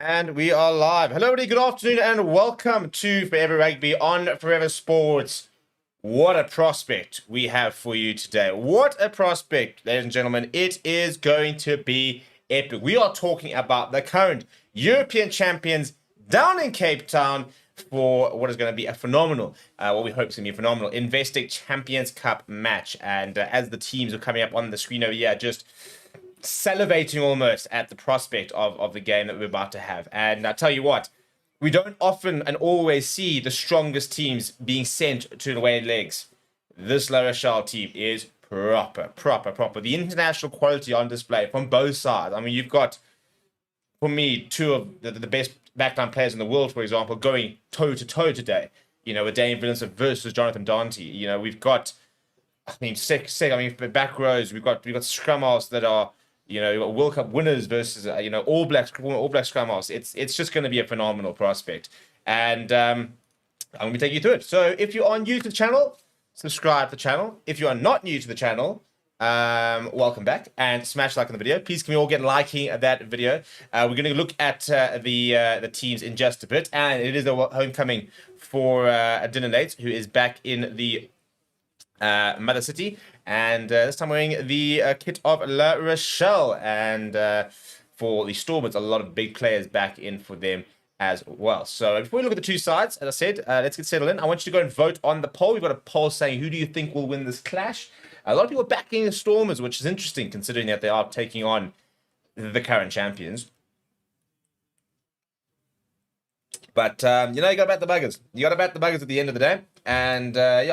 And we are live. Hello, everybody. Good afternoon, and welcome to Forever Rugby on Forever Sports. What a prospect we have for you today. What a prospect, ladies and gentlemen. It is going to be epic. We are talking about the current European champions down in Cape Town for what is going to be a phenomenal, what we hope is going to be a phenomenal Festive Champions Cup match. And as the teams are coming up on the screen over here, just salivating almost at the prospect of the game that we're about to have. And I tell you what, we don't often and always see the strongest teams being sent to the away legs. This La Rochelle team is proper. The international quality on display from both sides. I mean, you've got, for me, two of the best backline players in the world, for example, going toe-to-toe today. You know, with Dane Willemse versus Jonathan Dante. You know, we've got, back rows, we've got scrum halves that are, you know, World Cup winners versus, All Black scrum halves. It's just going to be a phenomenal prospect. And I'm going to take you through it. So if you are new to the channel, subscribe to the channel. If you are not new to the channel, welcome back and smash like on the video. Please can we all get liking that video. We're going to look at the teams in just a bit. And it is a homecoming for Dinner Late, who is back in the Mother City, and this time wearing the kit of La Rochelle. And for the Stormers, a lot of big players back in for them as well. So before we look at the two sides, as I said, let's get settled in. I want you to go and vote on the poll. We've got a poll saying, who do you think will win this clash? A lot of people are backing the Stormers, which is interesting considering that they are taking on the current champions. But, you got to bat the buggers. You got to bat the buggers at the end of the day. And, I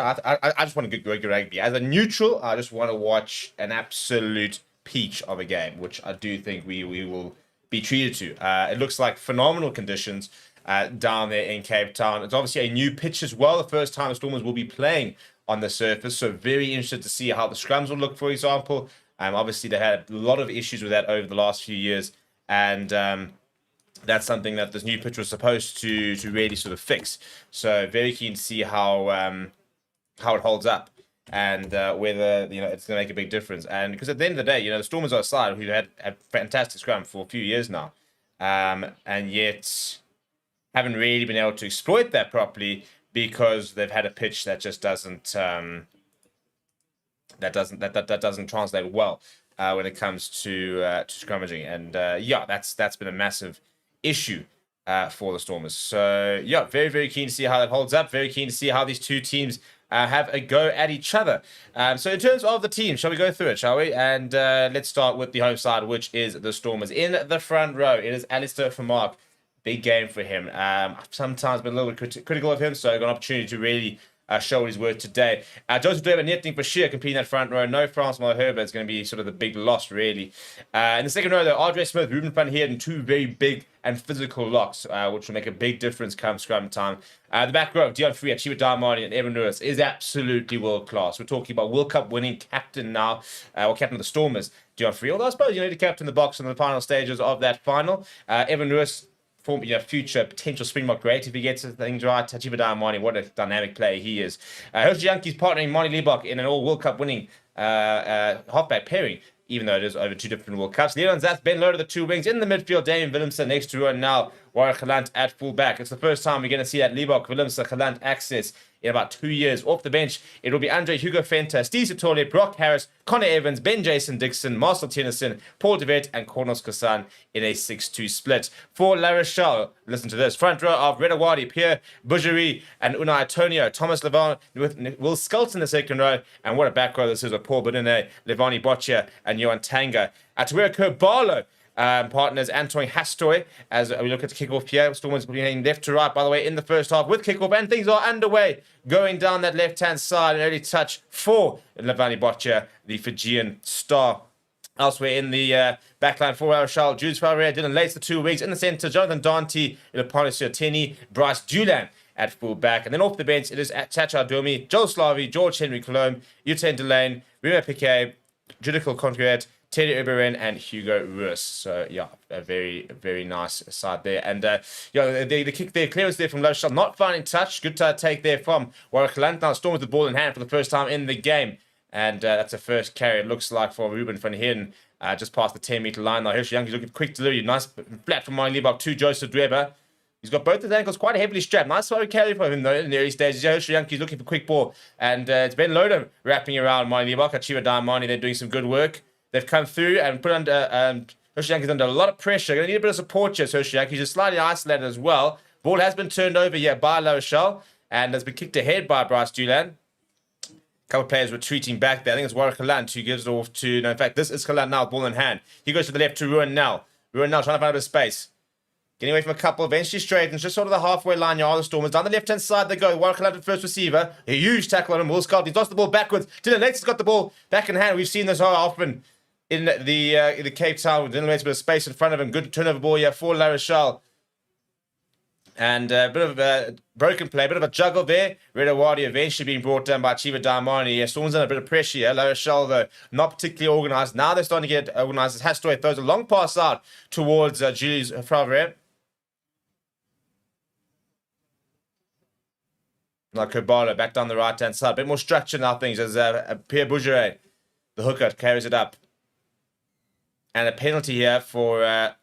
just want to good rugby. As a neutral, I just want to watch an absolute peach of a game, which I do think we will be treated to. It looks like phenomenal conditions down there in Cape Town. It's obviously a new pitch as well. The first time the Stormers will be playing on the surface. So very interested to see how the scrums will look, for example. Obviously, they had a lot of issues with that over the last few years. And that's something that this new pitch was supposed to really sort of fix. So very keen to see how it holds up and whether it's going to make a big difference. And because at the end of the day, the Stormers are a side who had a fantastic scrum for a few years now, and yet haven't really been able to exploit that properly because they've had a pitch that just doesn't translate well when it comes to scrummaging. And that's been a massive issue for the Stormers. So very, very keen to see how that holds up. Very keen to see how these two teams have a go at each other. So in terms of the team, shall we go through it, shall we? And let's start with the home side, which is the Stormers. In the front row, it is Alistair Vermaak. Big game for him. I've sometimes been a little bit critical of him, so I got an opportunity to really show what he's worth today. Joseph Durban Netting for sure competing that front row. No Francois Herbert is going to be sort of the big loss, really. In the second row, though, Andre Smith, Ruben van Heerden, two very big and physical locks, which will make a big difference come scrum time. The back row, Dion Free, Chiba Darmani, and Evan Lewis is absolutely world class. We're talking about World Cup winning captain now, or captain of the Stormers, Dion Free. Although I suppose you need to captain the box in the final stages of that final. Evan Lewis, future potential Springbok great if he gets things right. Chiba Darmani, what a dynamic player he is. Hershey Yankees partnering Mani Liebach in an all World Cup winning halfback pairing, even though it is over two different World Cups. Leon Zats, Ben Loader, the two wings. In the midfield, Damian Willemse next to her, and now Warwick Gelant at fullback. It's the first time we're going to see that Liebach, Willemse, Gelant access in about 2 years. Off the bench, it will be Andre Hugo Fenter, Steve Satole, Brock Harris, Connor Evans, Ben Jason Dixon, Marcel Tennyson, Paul DeVet, and Cornels Kosan in a 6-2 split. For La Rochelle, listen to this. Front row of Redawadi, Pierre Bougerie, and Unai Antonio. Thomas Levon with Will Skelton in the second row. And what a back row this is with Paul Benine, Levani Boccia, and Johan Tanga. Atuera Kurbalo, partners Antoine Hastoy as we look at the kickoff here. Stormers playing left to right, by the way, in the first half with kickoff, and things are underway. Going down that left-hand side, an early touch for Levani Boccia, the Fijian star. Elsewhere in the backline for La Rochelle, Jules Ferreira, Dylan Lates, the 2 wings. In the centre, Jonathan Dante, Ilapani Sioteni, Bryce Dulan at full back. And then off the bench, it is Chacha Domi, Joel Slavi, George Henry Colombe, Utain Delane, Rima Piquet, Judical Concret, Teddy Oberon, and Hugo Ruiz. So, a very, very nice side there. And, the kick there, clearance there from La Rochelle, not finding touch. Good take there from Warwick Gelant. Now Storm with the ball in hand for the first time in the game. And that's a first carry, it looks like, for Ruben van Heerden. just past the 10-meter line. Now, Hershey Young, he's looking for quick delivery. Nice flat from Mike Liebach to Joseph Dweber. He's got both his ankles quite heavily strapped. Nice slow carry from him, though, in the early stages. Hershey Young, he's looking for quick ball. And it's Ben Loder wrapping around Mike Liebach. Achieva Diamani, they're doing some good work. They've come through and put under... Hershey Young is under a lot of pressure. Going to need a bit of support here, Hershey Young. He's just slightly isolated as well. Ball has been turned over here by La Rochelle and has been kicked ahead by Bryce Dulan. Couple of players retreating back there. I think it's Warwick Holland who gives it off to... No, in fact, this is Holland now, ball in hand. He goes to the left to Ruan Nell. Ruan Nell trying to find a bit of space. Getting away from a couple, eventually straightens, just sort of the halfway line. You are the Stormers. Down the left-hand side they go. Warwick Holland, first receiver. A huge tackle on him. Will Scott, he's lost the ball backwards. Dylan Nates has got the ball back in hand. We've seen this often in the Cape Town. Dylan Nates, a bit of space in front of him. Good turnover ball here for La Rochelle. And a bit of a broken play, a bit of a juggle there. Redawadi eventually being brought down by Achieva Diamani. Storm's under a bit of pressure here. La Rochelle, though, not particularly organised. Now they're starting to get organised. As Hastaway throws a long pass out towards Julius Favre. Now Kobala back down the right-hand side. A bit more structure now things as Pierre Bougeret, the hooker, carries it up. And a penalty here for...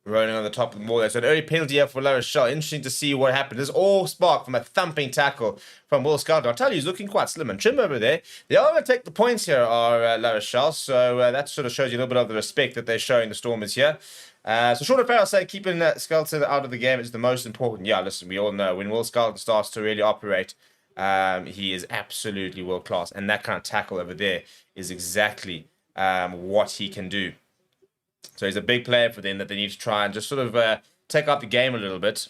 rolling on the top of the ball there. So an early penalty here for La Rochelle. Interesting to see what happened. This all sparked from a thumping tackle from Will Scott. I'll tell you, he's looking quite slim and trim over there. They are going to take the points here, are La Rochelle. So that sort of shows you a little bit of the respect that they're showing the Stormers here. So Sean O'Farrell saying keeping Skelton out of the game is the most important. Yeah, listen, we all know when Will Skelton starts to really operate, he is absolutely world class. And that kind of tackle over there is exactly what he can do. So he's a big player for them that they need to try and just sort of take up the game a little bit.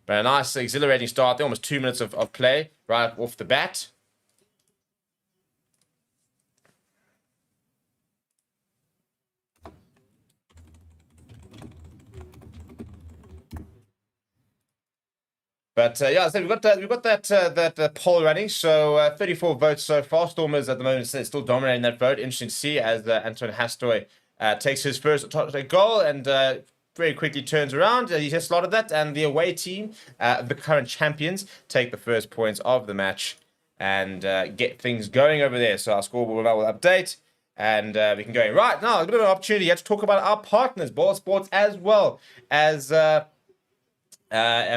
But a nice exhilarating start there, almost 2 minutes of play right off the bat. But yeah, so we've got that poll running. So 34 votes so far. Stormers at the moment still dominating that vote. Interesting to see as Anton Hastaway takes his first goal and very quickly turns around. He just slotted that, and the away team, the current champions, take the first points of the match and get things going over there. So our scoreboard will update. And we can go right now. A bit of an opportunity here to talk about our partners, BOYLESPORTS, as well as a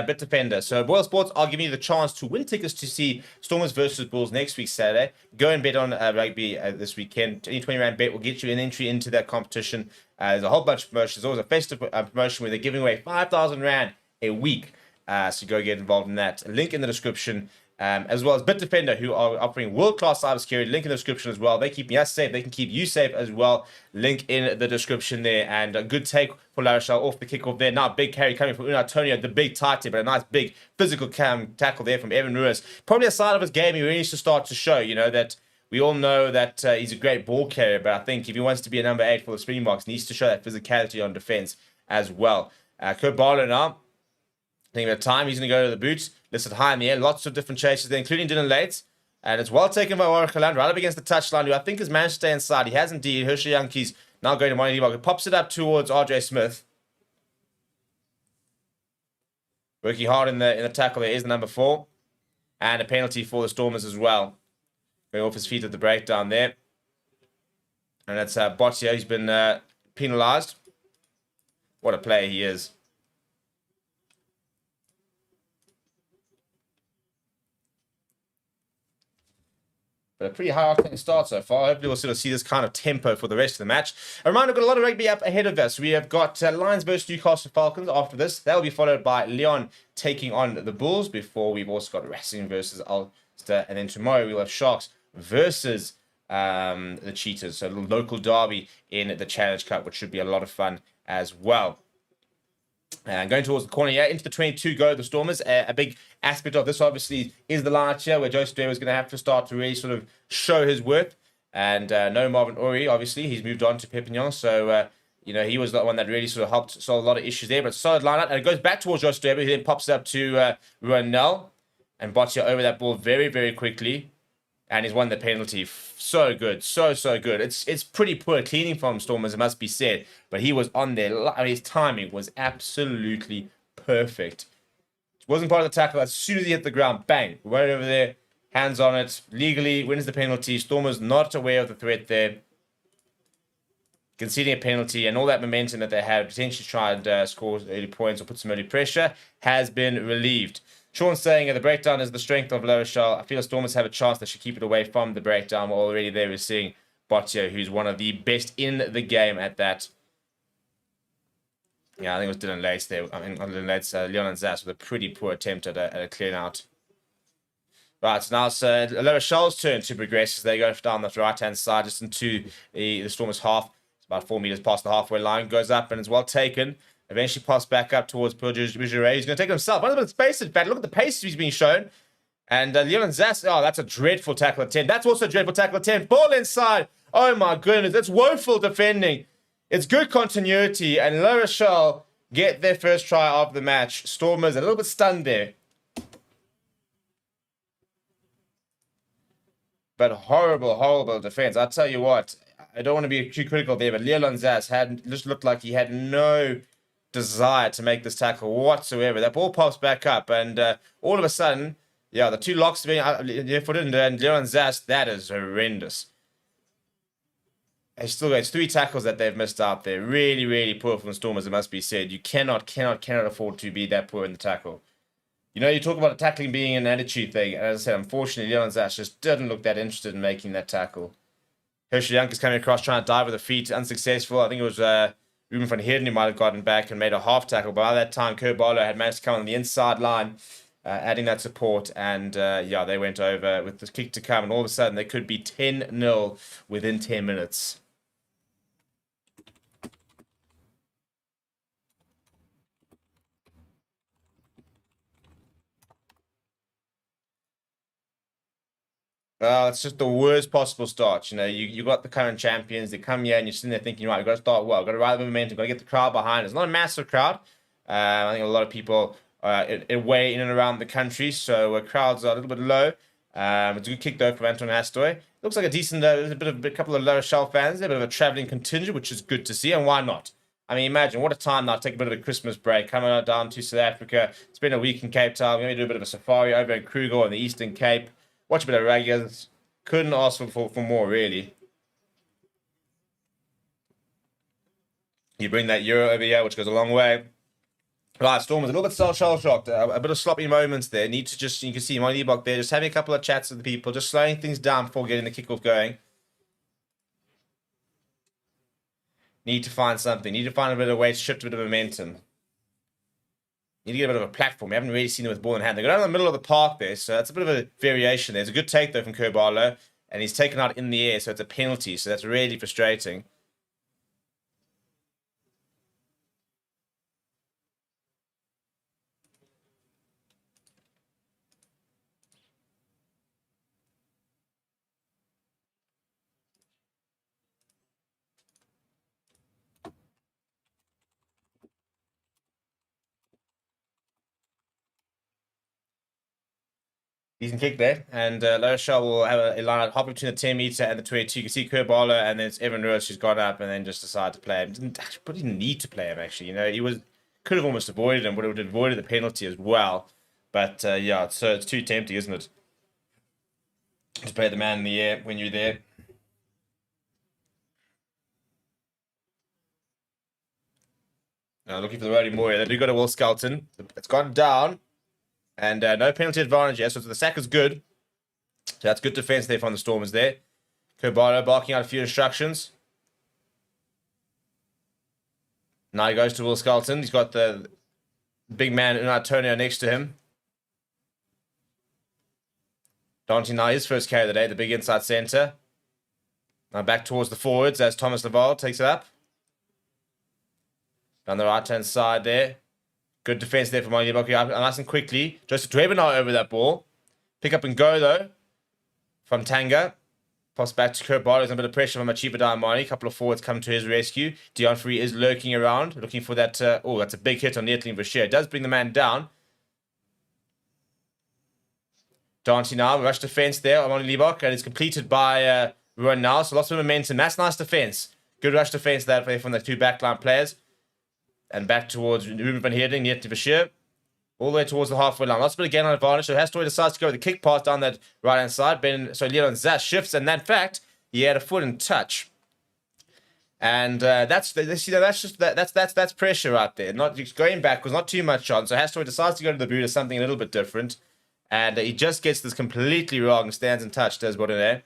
bit defender. So BOYLESPORTS are giving you the chance to win tickets to see Stormers versus Bulls next week Saturday. Go and bet on rugby this weekend. Any 20 rand bet will get you an entry into that competition. There's a whole bunch of promotions. There's always a festive promotion where they're giving away 5,000 rand a week. So go get involved in that. Link in the description. As well as Bitdefender, who are offering world-class cybersecurity. Link in the description as well. They keep us safe. They can keep you safe as well. Link in the description there. And a good take for La Rochelle off the kickoff there. Now, big carry coming from Antonio, the big tight but a nice big physical tackle there from Evan Ruiz. Probably a side of his game he really needs to start to show, you know, that we all know that he's a great ball carrier, but I think if he wants to be a number 8 for the Springboks, he needs to show that physicality on defense as well. Kurt Barlow now. Taking a bit of time, he's going to go to the boots. Listed high in the air, lots of different chases there, including Dylan Lates. And it's well taken by Warwick Holland, right up against the touchline, who I think has managed to stay inside. He has indeed. Hershey Yankees now going to Money Liebach, who pops it up towards RJ Smith. Working hard in the tackle there is the number 4. And a penalty for the Stormers as well. Going off his feet at the breakdown there. And that's Boccia, who's been penalised. What a player he is. But a pretty high octane start so far. Hopefully we'll sort of see this kind of tempo for the rest of the match. A reminder, we've got a lot of rugby up ahead of us. We have got Lions versus Newcastle Falcons after this. That will be followed by Leon taking on the Bulls before we've also got Racing versus Ulster. And then tomorrow we'll have Sharks versus the Cheetahs. So a little local derby in the Challenge Cup, which should be a lot of fun as well. And going towards the corner here, into the 22 go the Stormers. A big aspect of this, obviously, is the lineout here, where Joseph Dweber is going to have to start to really sort of show his worth. And no Marvin Ori, obviously, he's moved on to Perpignan. So, you know, he was the one that really sort of helped solve a lot of issues there. But solid lineout, and it goes back towards Joseph Dweber, who then pops up to Ronell. And Boccia over that ball very, very quickly. And he's won the penalty. So good. So good. It's pretty poor cleaning from Stormers, it must be said. But he was on there. I mean, his timing was absolutely perfect. It wasn't part of the tackle. As soon as he hit the ground, bang, right over there. hands on it, legally wins the penalty. Stormers not aware of the threat there, conceding a penalty, and all that momentum that they had, potentially tried score early points or put some early pressure, has been relieved. Sean saying the breakdown is the strength of La Rochelle. I feel the Stormers have a chance. They should keep it away from the breakdown. We're already there. We're seeing Botio, who's one of the best in the game at that. Yeah, I think it was Dylan Lates there. I mean, not Dylan Lates, Leon Zas with a pretty poor attempt at a clear out. Right, so now it's La Rochelle's turn to progress as they go down the right-hand side just into the Stormers' half. It's about 4 meters past the halfway line. Goes up and is well taken. Eventually passed back up towards Pujure. He's going to take it himself. What a bit of space at bat. Look at the pace he's being shown. And Leon Zas, oh, that's a dreadful tackle attempt. That's also a dreadful tackle attempt. Ball inside. Oh, my goodness. That's woeful defending. It's good continuity. And La Rochelle get their first try of the match. Stormers a little bit stunned there. But horrible, horrible defense. I'll tell you what, I don't want to be too critical there, but Leon Zas just looked like he had no desire to make this tackle whatsoever. That ball pops back up, and all of a sudden, yeah, the two locks being footed, and Leon Zas, that is horrendous. It's 3 tackles that they've missed out there. Really, really poor from the Stormers, it must be said. You cannot afford to be that poor in the tackle. You know, you talk about tackling being an attitude thing. And as I said, unfortunately, Leon Zas just didn't look that interested in making that tackle. Herschel Young is coming across, trying to dive with the feet. Unsuccessful. I think it was Ruben van Heerden who might have gotten back and made a half tackle. But by that time, Kerr Barlow had managed to come on the inside line, adding that support. And, yeah, they went over with the kick to come. And all of a sudden, they could be 10-0 within 10 minutes. It's just the worst possible start. You know, you got the current champions. They come here and you're sitting there thinking, right, we've got to start well. We've got to ride the momentum. We've got to get the crowd behind. It's not a massive crowd. I think a lot of people away in and around the country, so crowds are a little bit low. It's a good kick, though, from Anton Hastoy. Looks like a decent, a couple of La Rochelle fans there, a bit of a travelling contingent, which is good to see, and why not? I mean, imagine what a time now to take a bit of a Christmas break, coming down to South Africa, spend a week in Cape Town, maybe do a bit of a safari over in Kruger in the Eastern Cape. Watch a bit of rugby. Couldn't ask for more, really. You bring that Euro over here, which goes a long way. Right, Stormers a little bit shell-shocked. A bit of sloppy moments there. Need to just, you can see Monty Ebok there, just having a couple of chats with the people, just slowing things down before getting the kickoff going. Need to find something. Need to find a bit of way to shift a bit of momentum. Need to get a bit of a platform. We haven't really seen it with ball in hand. They go down in the middle of the park there, so that's a bit of a variation. There's a good take, though, from Kerr Barlow, and he's taken out in the air, so it's a penalty, so that's really frustrating. Decent kick there, and La Rochelle will have a line hop between the 10 meter and the 22. You can see Kerr Barlow, and then it's Evan Rose who's gone up and then just decided to play him. Didn't need to play him, actually. You know, could have almost avoided him, but it would have avoided the penalty as well. But yeah, so it's too tempting, isn't it? To play the man in the air when you're there. Now looking for the roadie Moya. They do go to Will Skelton. It's gone down. And no penalty advantage yet, so the sack is good. So that's good defense there from the Stormers there. Kobano barking out a few instructions. Now he goes to Will Skelton. He's got the big man Antonio next to him. Dante now his first carry of the day, the big inside centre. Now back towards the forwards as Thomas Laval takes it up. Down the right-hand side there. Good defense there from Mali Boki. Nice and quickly. Joseph Dweber now over that ball. Pick up and go, though, from Tanga. Pass back to Kurt Barlow. There's a bit of pressure from Achieva Diamani. A couple of forwards come to his rescue. Dion Free is lurking around, looking for that. Oh, that's a big hit on Netlin Bashir. It does bring the man down. Dante now, rush defense there on Libok, and it's completed by Ruan now. So lots of momentum. That's nice defense. Good rush defense there from the two backline players. And back towards Ruben van Heerden, Netlin Bashir. all the way towards the halfway line. Lots of again on advantage. So Hastori decides to go with the kick pass down that right-hand side. So Leon Zas shifts, and in fact, he had a foot in touch. And that's pressure right there. Not just going backwards, not too much on. So Hastori decides to go to the boot as something a little bit different. And he just gets this completely wrong. Stands in touch, does Bodene.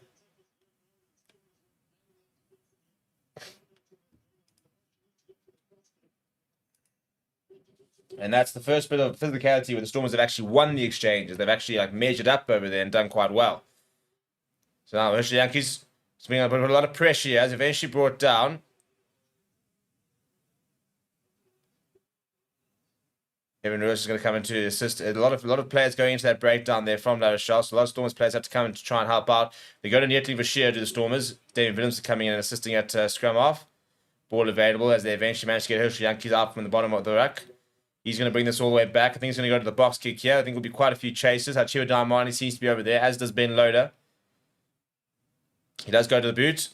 And that's the first bit of physicality where the Stormers have actually won the exchanges. They've actually measured up over there and done quite well. So now the Yankees being able to put a lot of pressure here. As eventually brought down. Evan Lewis is going to come in to assist. A lot of players going into that breakdown there from La Rochelle. So a lot of Stormers players have to come in to try and help out. They go to Neatly Vashir to the Stormers. David Williams coming in and assisting at scrum off. Ball available as they eventually manage to get Herschel Yankees out from the bottom of the ruck. He's going to bring this all the way back. I think he's going to go to the box kick here. I think there'll be quite a few chases. Hachiwa Diamani seems to be over there, as does Ben Loader. He does go to the boot.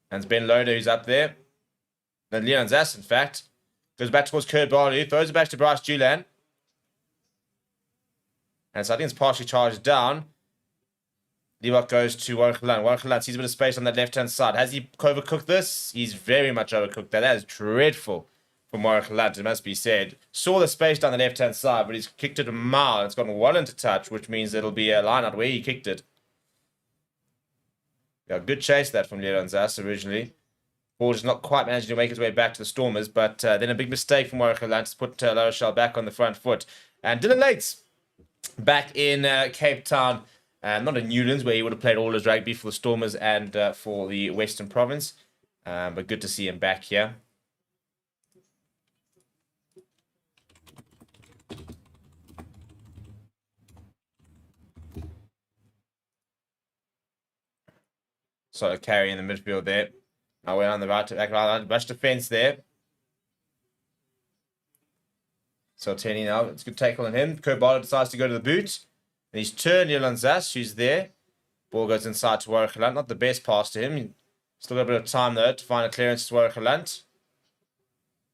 And it's Ben Loader who's up there. Then Leon Zas, in fact, goes back towards Kurt Barley. Throws it back to Bryce Julan. And so I think it's partially charged down. Leibach goes to Watchalong. Watchalong sees a bit of space on that left-hand side. Has he overcooked this? He's very much overcooked that. That is dreadful. For Watchalong, it must be said. Saw the space down the left-hand side, but he's kicked it a mile. It's gotten well into touch, which means it'll be a line out where he kicked it. Yeah, good chase that from Leon Zas originally. Ball just not quite managing to make his way back to the Stormers, but then a big mistake from Watchalong to put La Rochelle back on the front foot. And Dylan Lates back in Cape Town, not in Newlands, where he would have played all his rugby for the Stormers and for the Western Province. But good to see him back here. So carry in the midfield there. Now we're on the right, back line, rush defense there. So Tenny now, it's a good tackle on him. Kobala decides to go to the boot. And he's turned Leon Zas, who's there. Ball goes inside to Watchalong. Not the best pass to him. Still got a bit of time though to find a clearance to Watchalong.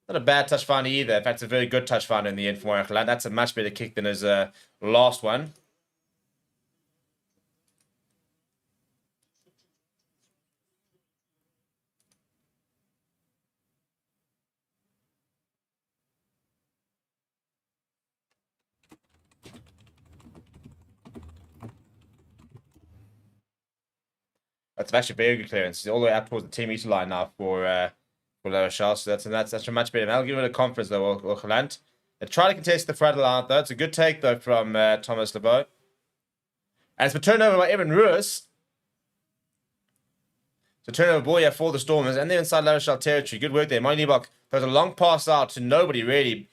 Not a bad touch finder either. In fact, it's a very good touch finder in the end for Watchalong. That's a much better kick than his last one. That's actually a very good clearance. He's all the way up towards the 10-meter line now for La Rochelle. So that's a much better. I'll give it a confidence though, Watchalong. They try to contest the front line though. It's a good take though from Thomas LeBeau. And it's been turned over by Evan Ruiz. So turnover ball here for the Stormers, and they're inside La Rochelle territory. Good work there. Monty Leibach throws a long pass out to nobody really.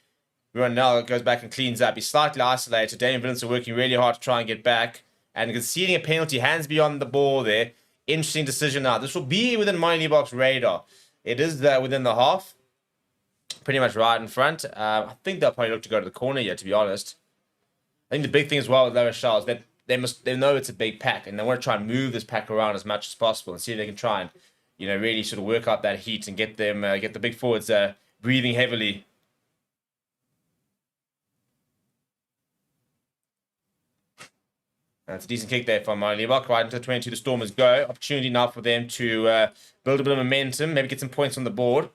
Ruan now goes back and cleans up. He's slightly isolated. Damian Villains are working really hard to try and get back. And conceding a penalty, hands beyond the ball there. Interesting decision now. This will be within Monty Leibach's radar. It is within the half. Pretty much right in front. I think they'll probably look to go to the corner here, to be honest. I think the big thing as well with La Rochelle is that they know it's a big pack, and they want to try and move this pack around as much as possible and see if they can try and, really sort of work out that heat and get them, get the big forwards breathing heavily. That's a decent kick there from Leibach. Right into the 22, the Stormers go. Opportunity now for them to build a bit of momentum, maybe get some points on the board.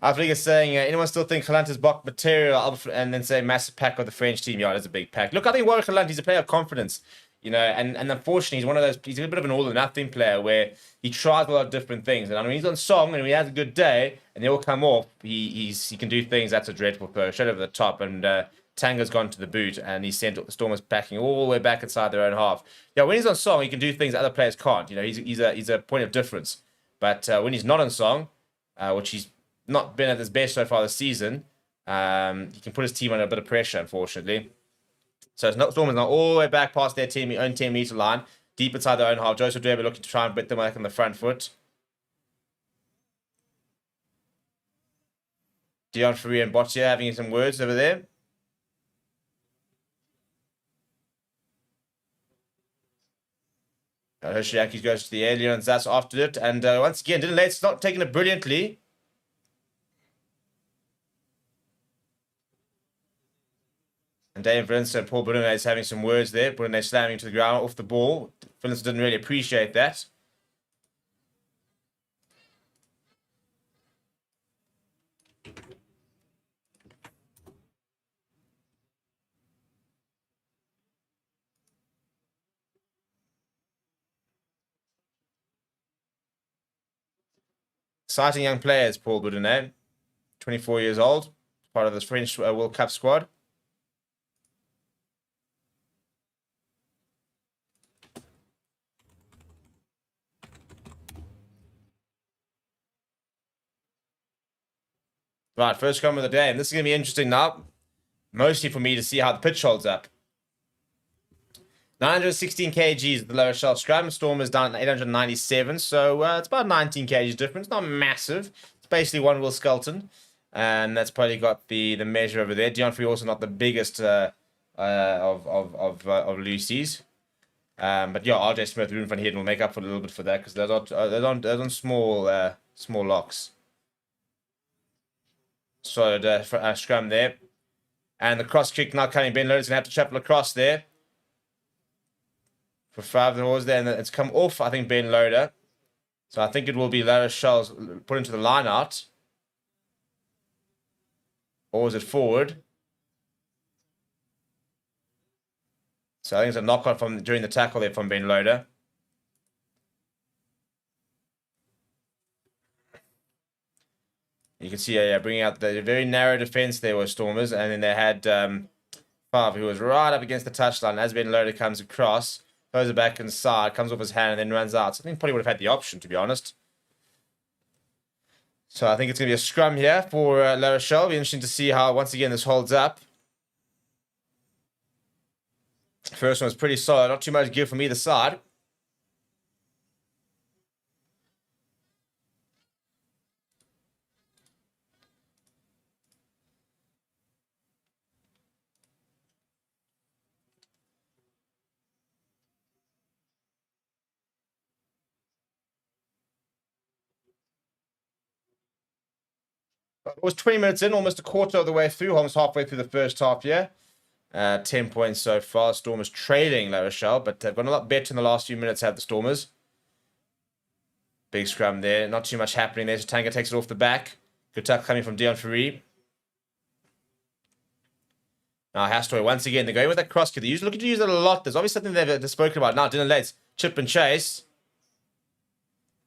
Africa is saying, anyone still think Galanta's block material, and then say massive pack of the French team? Yeah, it's a big pack. Look, I think Warwick Galanta, he's a player of confidence, and unfortunately, he's one of those, he's a bit of an all-or-nothing player where he tries a lot of different things. And I mean, he's on song, and he has a good day, and they all come off, he can do things. That's a dreadful throw, straight over the top, and Tanga's gone to the boot, and he sent the Stormers backing all the way back inside their own half. Yeah, when he's on song, he can do things other players can't. He's a point of difference. But when he's not on song, which he's not been at his best so far this season, he can put his team under a bit of pressure, unfortunately. So it's not Stormers now all the way back past their own 10-meter line, deep inside their own half. Joseph Derby looking to try and bit them back on the front foot. Dion Ferrier and Boccia having some words over there. Hershey Yankees goes to the air. Leon Zas after it. And once again, Dylan Late's not taking it brilliantly. And Dave Vincent and Paul Brunet is having some words there. Brunet slamming to the ground off the ball. Vincent didn't really appreciate that. Exciting young players, Paul Brunet. 24 years old. Part of the French World Cup squad. Right, first scrum of the day. And this is going to be interesting now. Mostly for me to see how the pitch holds up. 916 kgs, the lower shell scrum. Storm is down at 897. So it's about 19 kgs difference. Not massive. It's basically one Will Skelton. And that's probably got the measure over there. Dion Free also not the biggest of Lucy's. But yeah, RJ Smith, Ruben van Heerden will make up for a little bit for that because they're on small locks. So the scrum there. And the cross kick now coming. Ben Loader's going to have to shuffle across there. For 5 hours there. And it's come off, I think, Ben Loader. So I think it will be Lara Shells put into the line out. Or is it forward? So I think it's a knock-on from during the tackle there from Ben Loader. You can see, bringing out the very narrow defense there were Stormers. And then they had Fav, who was right up against the touchline. As Ben Loader comes across, throws it back inside, comes off his hand, and then runs out. So I think probably would have had the option, to be honest. So I think it's going to be a scrum here for La Rochelle. It'll be interesting to see how, once again, this holds up. First one was pretty solid. Not too much give from either side. It was 20 minutes in, almost a quarter of the way through, almost halfway through the first half here. 10 points so far. Stormers trailing La Rochelle, but they've gone a lot better in the last few minutes, have the Stormers. Big scrum there. Not too much happening there. So Tanga takes it off the back. Good tackle coming from Dion Ferry. Now Hastoy, once again, they're going with that cross kick. They're looking to use it a lot. There's obviously something they've spoken about. Now Dylan Lates, chip and chase.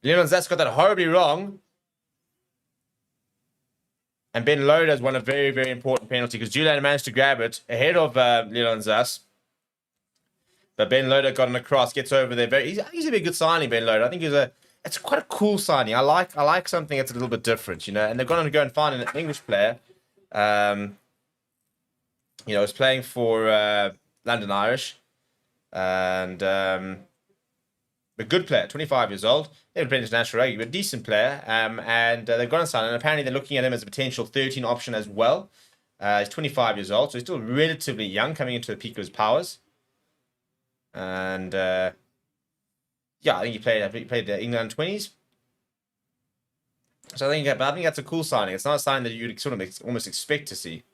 Leon Zat's got that horribly wrong. And Ben Loader has won a very, very important penalty because Julian managed to grab it ahead of Leon Zas. But Ben Loader got an across, gets over there. He's a good signing, Ben Loader. I think it's quite a cool signing. I like something that's a little bit different, you know. And they're going to go and find an English player. He's playing for London Irish. And a good player, 25 years old. They've played international rugby, but a decent player. And they've gone and signed. And apparently they're looking at him as a potential 13 option as well. He's 25 years old, so he's still relatively young, coming into the peak of his powers. And I think he played England 20s. So I think that's a cool signing. It's not a sign that you'd sort of almost expect to see.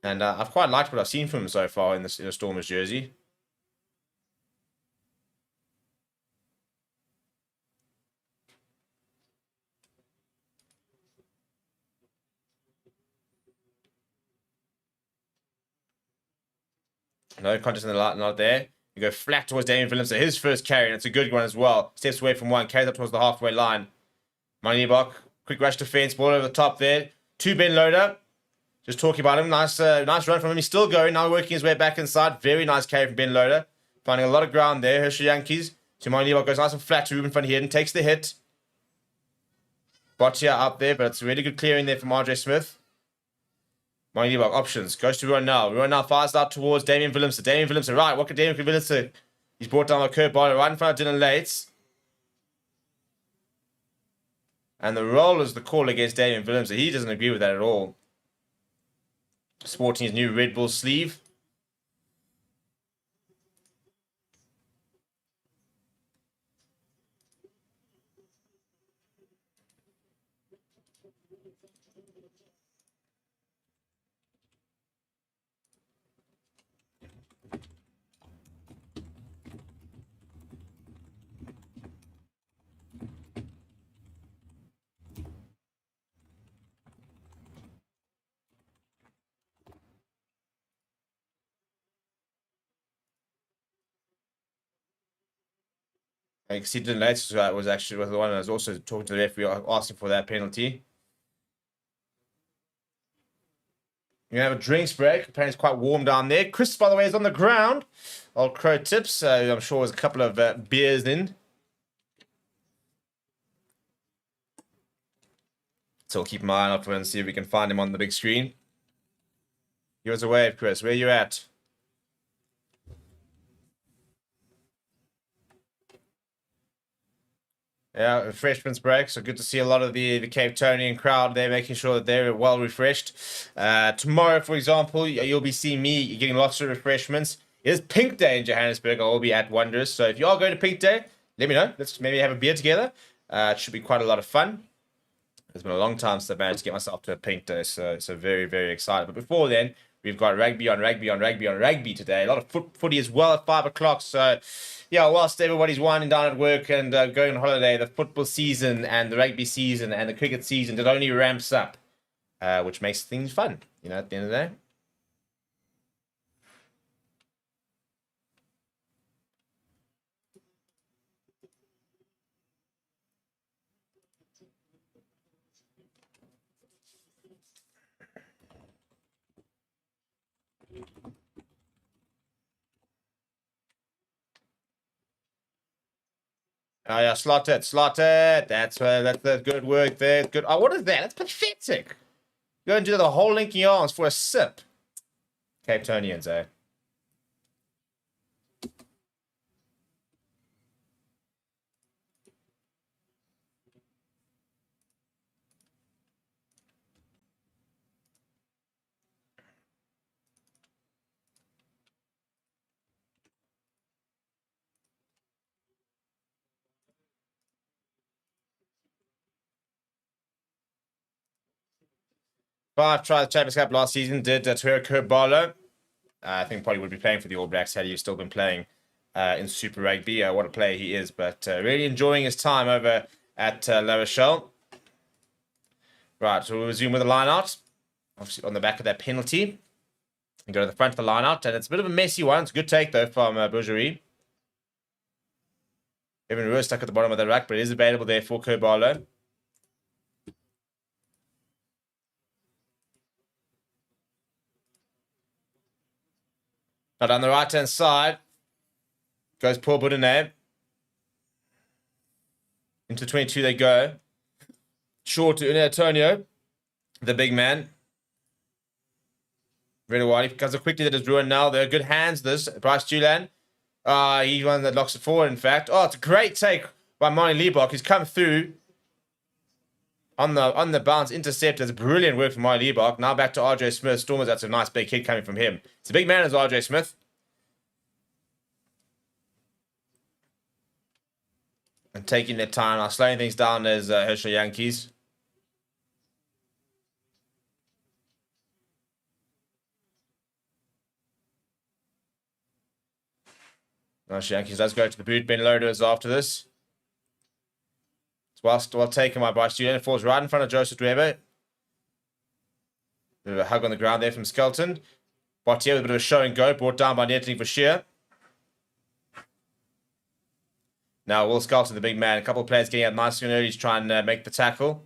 And I've quite liked what I've seen from him so far in the Stormers jersey. No contest in the light, not there. You go flat towards Damien Phillips. So his first carry, and it's a good one as well. Steps away from one, carries up towards the halfway line. Manibok, quick rush defense, ball over the top there. To Ben Loader. Just talking about him. Nice run from him. He's still going. Now working his way back inside. Very nice carry from Ben Loader. Finding a lot of ground there. Hershey Yankees. To Manibok goes nice and flat to Ruben van Heerden. Takes the hit. Boccia up there, but it's a really good clearing there from RJ Smith. Manibok options. Goes to Ruan now fires out towards Damien Willemse. Damien Willemse, right. What could Damien Willemse? He's brought down a curve ball right in front of Dylan Lates. And the roll is the call against Damien Willemse. He doesn't agree with that at all. Sporting his new Red Bull sleeve. You can see Dylan Lates was actually the one that was also talking to the referee asking for that penalty. You have a drinks break. Apparently it's quite warm down there. Chris, by the way, is on the ground. Old Crow Tips. I'm sure there's a couple of beers in. So we'll keep an eye out for him and see if we can find him on the big screen. Give us a wave, Chris. Where you at? Yeah, refreshments break. So good to see a lot of the Cape Townian crowd there, making sure that they're well refreshed. Tomorrow, for example, you'll be seeing me getting lots of refreshments. It is Pink Day in Johannesburg. I will be at Wonders. So if you are going to Pink Day, let me know. Let's maybe have a beer together. It should be quite a lot of fun. It's been a long time since I managed to get myself to a Pink Day, so very, very excited. But before then, we've got rugby on rugby today. A lot of footy as well at 5 o'clock. So, yeah, whilst everybody's winding down at work and going on holiday, the football season and the rugby season and the cricket season, it only ramps up, which makes things fun, you know, at the end of the day. Oh, yeah, slot it. That's good work there. Good. Oh, what is that? That's pathetic. Go and do the whole linking arms for a sip. Cape Townians, eh? Five tries Champions Cup last season. Did Tuera Kurbalo. I think probably would be playing for the All Blacks had he still been playing in Super Rugby. What a player he is, but really enjoying his time over at La Rochelle. Right, so we'll resume with the line-out. Obviously on the back of that penalty. And go to the front of the line-out, and it's a bit of a messy one. It's a good take, though, from Bourgerie. Evan Ruhr stuck at the bottom of the rack, but it is available there for Kurbalo. Now down the right-hand side goes Paul Boudinot. Into 22 they go. Short to Antonio, the big man. Really wide. He comes up quickly. That is ruined now. They're good hands, this. Bryce Julan. He's one that locks it forward, in fact. Oh, it's a great take by Marnie Liebach. He's come through on the bounce. Intercept. It's brilliant work from Marnie Liebach. Now back to RJ Smith. Stormers, that's a nice big hit coming from him. It's a big man as RJ Smith. And taking their time. Now slowing things down as Herschel Yankees. Herschel Yankees does go to the boot. Ben Loaders after this. It's well taken by Bryce Julian. It falls right in front of Joseph Dwebe. Bit of a hug on the ground there from Skelton. Bottier with a bit of a show and go. Brought down by Nettling for sheer. Now Will Skelton, the big man. A couple of players getting out nicely and early to try and make the tackle.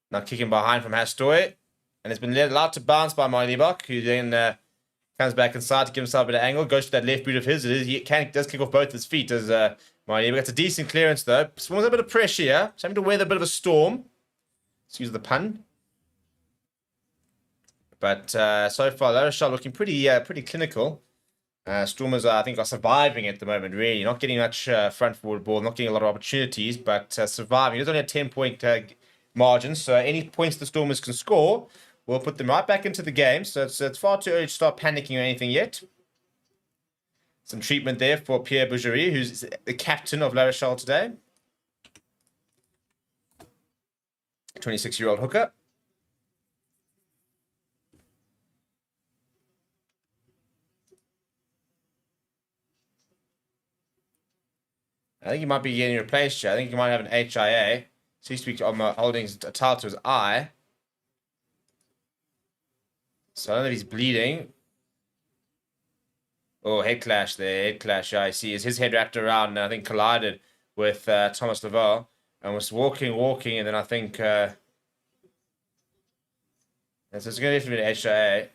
Now kicking behind from Hastoy. And it's been allowed to bounce by Marlibach, who then comes back inside to give himself a bit of angle. Goes to that left boot of his. He does kick off both his feet as Marlibach. It's a decent clearance though. Storm's a bit of pressure here. It's having to weather a bit of a storm. Excuse the pun. But so far, La Rochelle looking pretty clinical. Stormers, I think, are surviving at the moment, really. Not getting much front forward ball, not getting a lot of opportunities, but surviving. There's only a 10-point margin, so any points the Stormers can score will put them right back into the game. So it's far too early to start panicking or anything yet. Some treatment there for Pierre Bougerie, who's the captain of La Rochelle today. 26-year-old hooker. I think he might be getting replaced here. I think he might have an HIA. Seems to be holding a towel to his eye. So I don't know if he's bleeding. Oh, head clash there. Head clash. I see. His head wrapped around and I think collided with Thomas Lavelle and was walking. And then I think so it's going to be an HIA.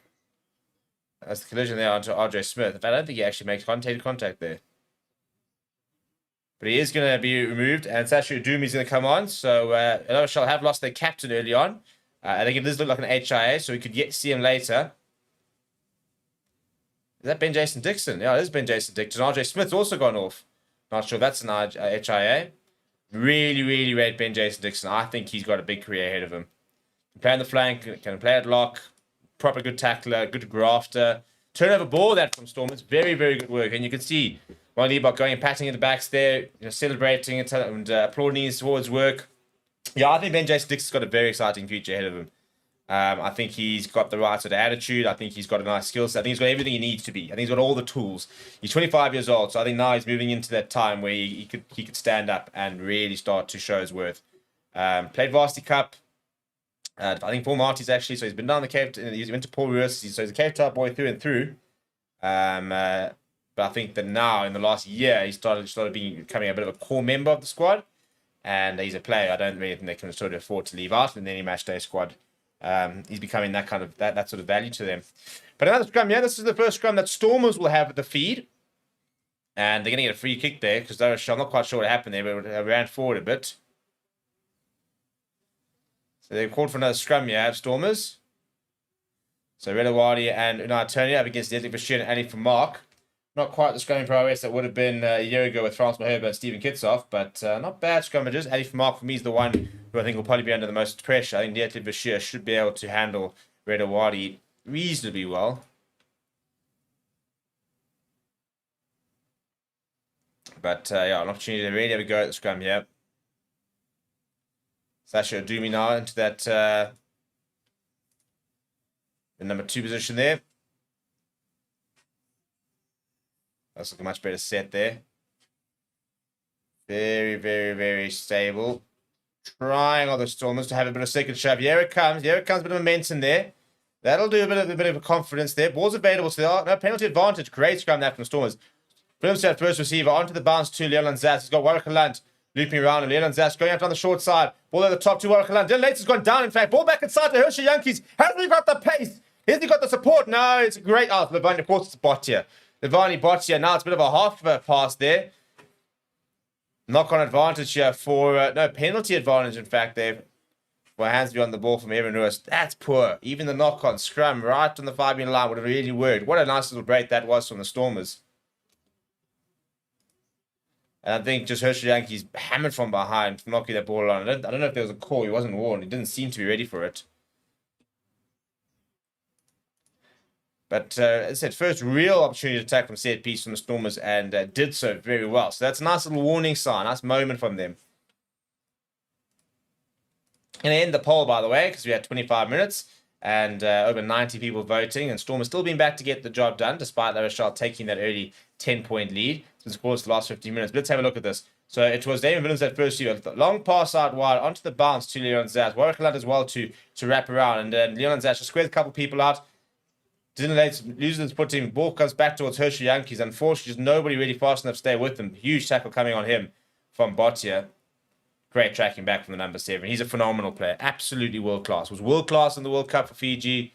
That's the collision there onto RJ Smith. I don't think he actually makes contact there. But he is going to be removed, and Sasha Udumi is going to come on. So Rochelle have lost their captain early on. I think it does look like an HIA, so we could see him later. Is that Ben Jason Dixon? Yeah, it is Ben Jason Dixon. RJ Smith's also gone off. Not sure if that's an HIA. Really rate Ben Jason Dixon. I think he's got a big career ahead of him. Can play on the flank, can play at lock, proper good tackler, good grafter. Turnover ball that from Stormers. Very good work. And you can see Ron Liebach going and patting in the backs there, celebrating it and applauding his towards work. Yeah, I think Ben Jason Dixon's got a very exciting future ahead of him. I think he's got the right sort of attitude. I think he's got a nice skill set. I think he's got everything he needs to be. I think he's got all the tools. He's 25 years old, so I think now he's moving into that time where he could stand up and really start to show his worth. Played Varsity Cup. I think Paul Marty's actually, so he's been down the Cape. He went to Paul University, so he's a Cape Town boy through and through. But I think that now in the last year he's started becoming a bit of a core member of the squad, and he's a player I don't really think they can sort of afford to leave out in any match day squad. He's becoming that kind of that sort of value to them. But another scrum, yeah, this is the first scrum that Stormers will have at the feed, and they're going to get a free kick there because I'm not quite sure what happened there, but it ran forward a bit. So they've called for another scrum, yeah, Stormers. So Redawadi and Unai Tony up against Deadly Bashir and Ali for Mark. Not quite the scrumming prowess that would have been a year ago with Frans Maherba and Stephen Kitsoff, but not bad scrummages. Ali for Mark for me is the one who I think will probably be under the most pressure. I think Deadly Bashir should be able to handle Redawadi reasonably well. But yeah, an opportunity to really have a go at the scrum here. Sasha Udumi now into that the number 2 position there. That's like a much better set there. Very stable. Trying all the Stormers to have a bit of second shove. Here it comes. A bit of momentum there. That'll do a bit of confidence there. Ball's available. So no penalty advantage. Great scrum that from Stormers. Blimstead first receiver onto the bounce to Leon Zats. He's got Warwick Lunt looping around, and Leon Zats going out on the short side. Ball at the top to Warwick Lunt. Dylan Lates has gone down. In fact, ball back inside to Hershey Yankees. Hasn't he got the pace? Hasn't he got the support? No, it's a great out. Levani, of course, it's Botia. Levani Botia. Now it's a bit of a half pass there. Knock-on advantage here for no penalty advantage. In fact, they've hands beyond the ball from Evan Lewis. That's poor. Even the knock-on scrum right on the 5-meter line would have really worked. What a nice little break that was from the Stormers. And I think just Herschel Yankees hammered from behind, knocking that ball on. I don't know if there was a call. He wasn't warned. He didn't seem to be ready for it. But as I said, first real opportunity to attack from set piece from the Stormers, and did so very well. So that's a nice little warning sign, nice moment from them. And end the poll, by the way, because we had 25 minutes and over 90 people voting, and Stormers still being back to get the job done, despite La Rochelle taking that early 10-point lead since, of course, the last 15 minutes. But let's have a look at this. So it was Damon Williams at first year. Long pass out wide onto the bounce to Leon Zaz. Warwick Lunt as well to wrap around. And then Leon Zaz just squares a couple people out. Didn't lose his footing. Ball comes back towards Hershey Yankees. Unfortunately, just nobody really fast enough to stay with him. Huge tackle coming on him from Botia. Great tracking back from the number 7. He's a phenomenal player. Absolutely world class. Was world class in the World Cup for Fiji.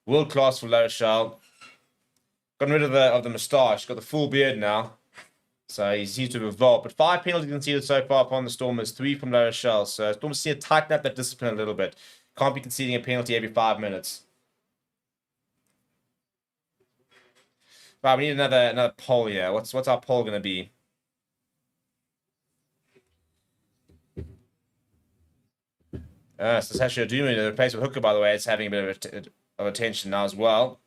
World class for La Rochelle. Gotten rid of the moustache. Got the full beard now. So he seems to have evolved. But 5 penalties conceded so far upon the Stormers. 3 from La Rochelle. So Stormers see to tighten up that discipline a little bit. Can't be conceding a penalty every 5 minutes. Right, we need another poll here. What's our poll going to be? So Sasha Udumi, the replacement hooker, by the way, is having a bit of attention now as well.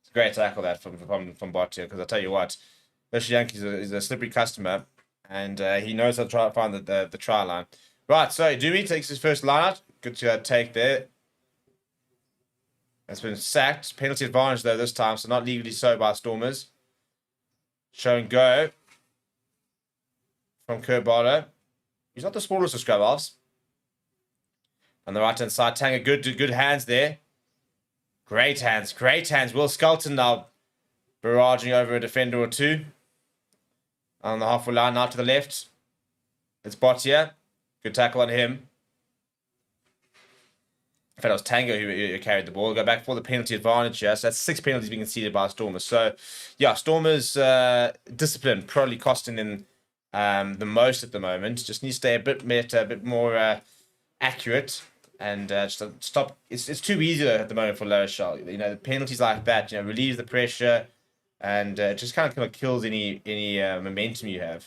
It's a great tackle that from Botia, because I'll tell you what, Hershey Yankees is a slippery customer, and he knows how to try to find the try line. Right, so Udumi takes his first line out. Good to take there. It's been sacked. Penalty advantage, though, this time, so not legally so by Stormers. Show and go from Kerbalo. He's not the smallest of scrum halves. On the right-hand side, Tanga, good hands there. Great hands. Will Skelton now barraging over a defender or two. On the halfway line, now to the left. It's Botia. Good tackle on him. In fact, it was Tango who carried the ball. Go back for the penalty advantage here. So that's 6 penalties being conceded by Stormers. So, yeah, Stormers' discipline probably costing them the most at the moment. Just needs to stay a bit better, a bit more accurate. And just stop. It's too easy at the moment for La Rochelle. You know, the penalties like that, you know, relieves the pressure. And just kind of kills any momentum you have.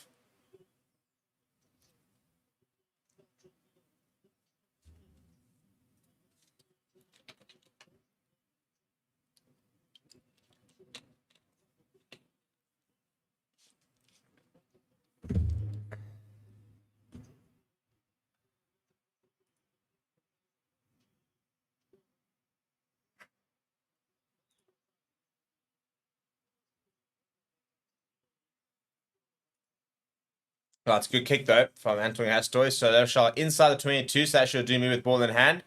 Well, it's a good kick, though, from Antoine Hastoy. So La Rochelle inside the 22, so that should do me with ball in hand.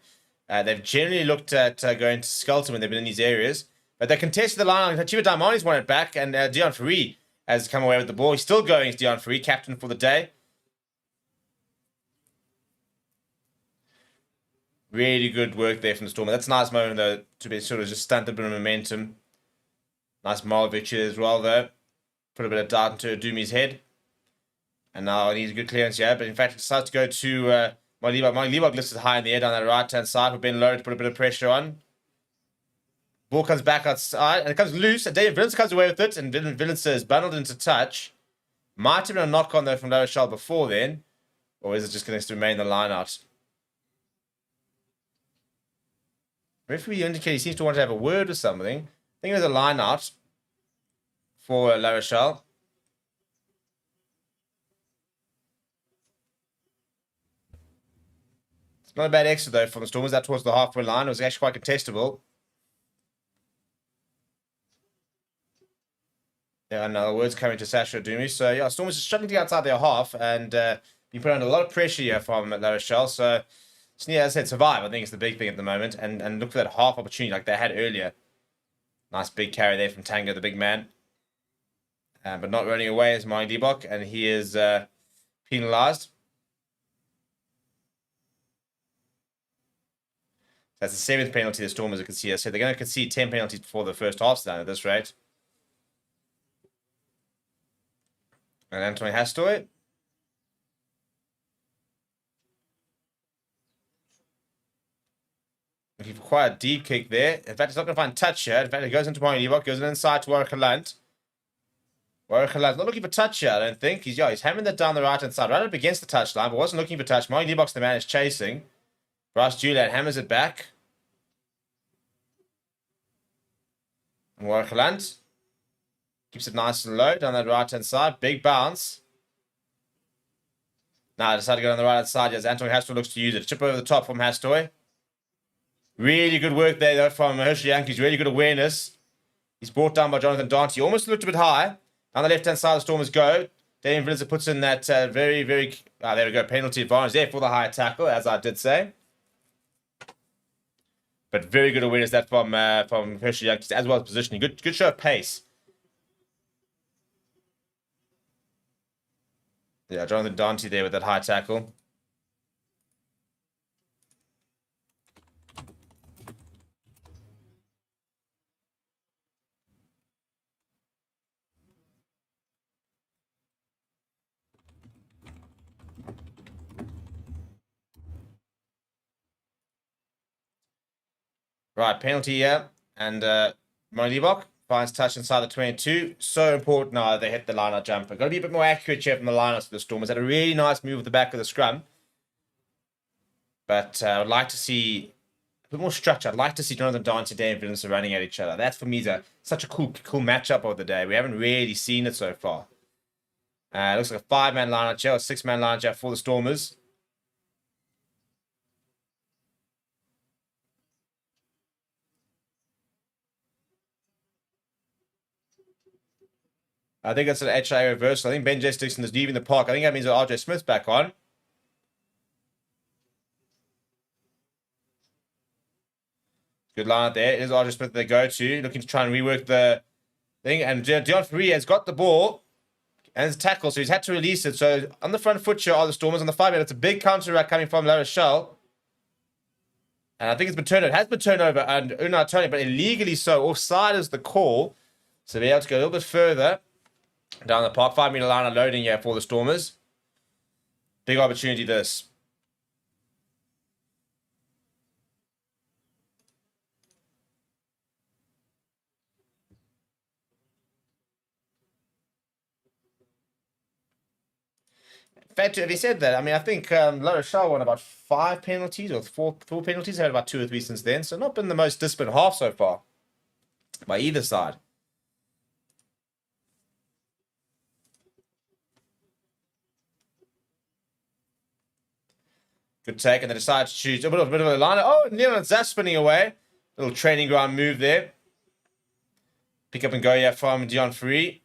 They've generally looked at going to Skelton when they've been in these areas. But they contested the line. Chiba Daimani's won it back, and Dion Faree has come away with the ball. He's still going, it's Dion Faree, captain for the day. Really good work there from the Stormer. That's a nice moment, though, to be sort of just stunt a bit of momentum. Nice Malovic here as well, though. Put a bit of doubt into Dumi's head. And now he needs a good clearance here. But in fact, he decides to go to Molibok. Molibok lifts it high in the air down that right-hand side for Ben Lowe to put a bit of pressure on. Ball comes back outside, and it comes loose. And David Villens comes away with it, and Villens is bundled into touch. Might have been a knock-on, though, from La Rochelle before then. Or is it just going to remain the line-out? Referee indicated he seems to want to have a word or something. I think there's a line-out for La Rochelle. It's not a bad exit, though, from the Stormers. That towards the halfway line. It was actually quite contestable. Yeah, no words coming to Sasha Dumi. So, yeah, Stormers are struggling to get outside their half and being put under a lot of pressure here from La Rochelle. So, just need, as I said, survive. I think it's the big thing at the moment. And look for that half opportunity like they had earlier. Nice big carry there from Tango, the big man. But not running away is Mike Liebach, and he is penalised. That's the 7th penalty the Stormers can see. So they're going to concede 10 penalties before the first half's done at this rate. And Antoine Hastoy. Looking for quite a deep kick there. In fact, it's not going to find touch here. In fact, it goes into Mike Liebach, goes inside to Warwick Lunt. Warwick Lunt not looking for touch here, I don't think. He's hammering that down the right-hand side, right up against the touchline, but wasn't looking for touch. Mike Liebach's the man is chasing. Bryce Julian hammers it back. And Warwick Lunt keeps it nice and low down that right-hand side. Big bounce. Now, decided to go on the right-hand side as Antoine Hastoy looks to use it. Chip over the top from Hastoy. Really good work there, though, from Herschel Yankees. Really good awareness. He's brought down by Jonathan Dante. He almost looked a bit high. On the left-hand side, the Stormers go. Damian Villens puts in that very, very... there we go. Penalty advantage there for the high tackle, as I did say. But very good awareness that from Herschel Yankees, as well as positioning. Good show of pace. Yeah, Jonathan Dante there with that high tackle. Right, penalty here. And Molibok finds touch inside the 22. So important now they hit the line-out jumper. Got to be a bit more accurate here from the line-outs for the Stormers. Had a really nice move at the back of the scrum. But I would like to see a bit more structure. I'd like to see Jonathan Dante and Damian Villens running at each other. That, for me, is such a cool matchup of the day. We haven't really seen it so far. Looks like a 5-man line-out here, or 6-man line-out here for the Stormers. I think that's an HIA reversal. I think Ben J. Dixon is leaving the park. I think that means that RJ Smith's back on. Good line out there. It is Archer Smith they go to, looking to try and rework the thing. And Dion Free has got the ball and it's a tackle, so he's had to release it. So on the front foot here are the Stormers. On the 5-meter, it's a big counter rack coming from La Rochelle. And I think it's been turned over. It has been turned over and Una Tony, but illegally so. Offside is the call. So they're able to go a little bit further down the park. 5-meter line unloading here for the Stormers. Big opportunity this. In fact, if he said that, I mean, I think La Rochelle won about 5 penalties or four penalties. They had about 2 or 3 since then. So not been the most disciplined half so far by either side. Good take, and they decide to choose a bit of a line. Oh, Leon Zaf spinning away. Little training ground move there. Pick up and go here from Dion Free.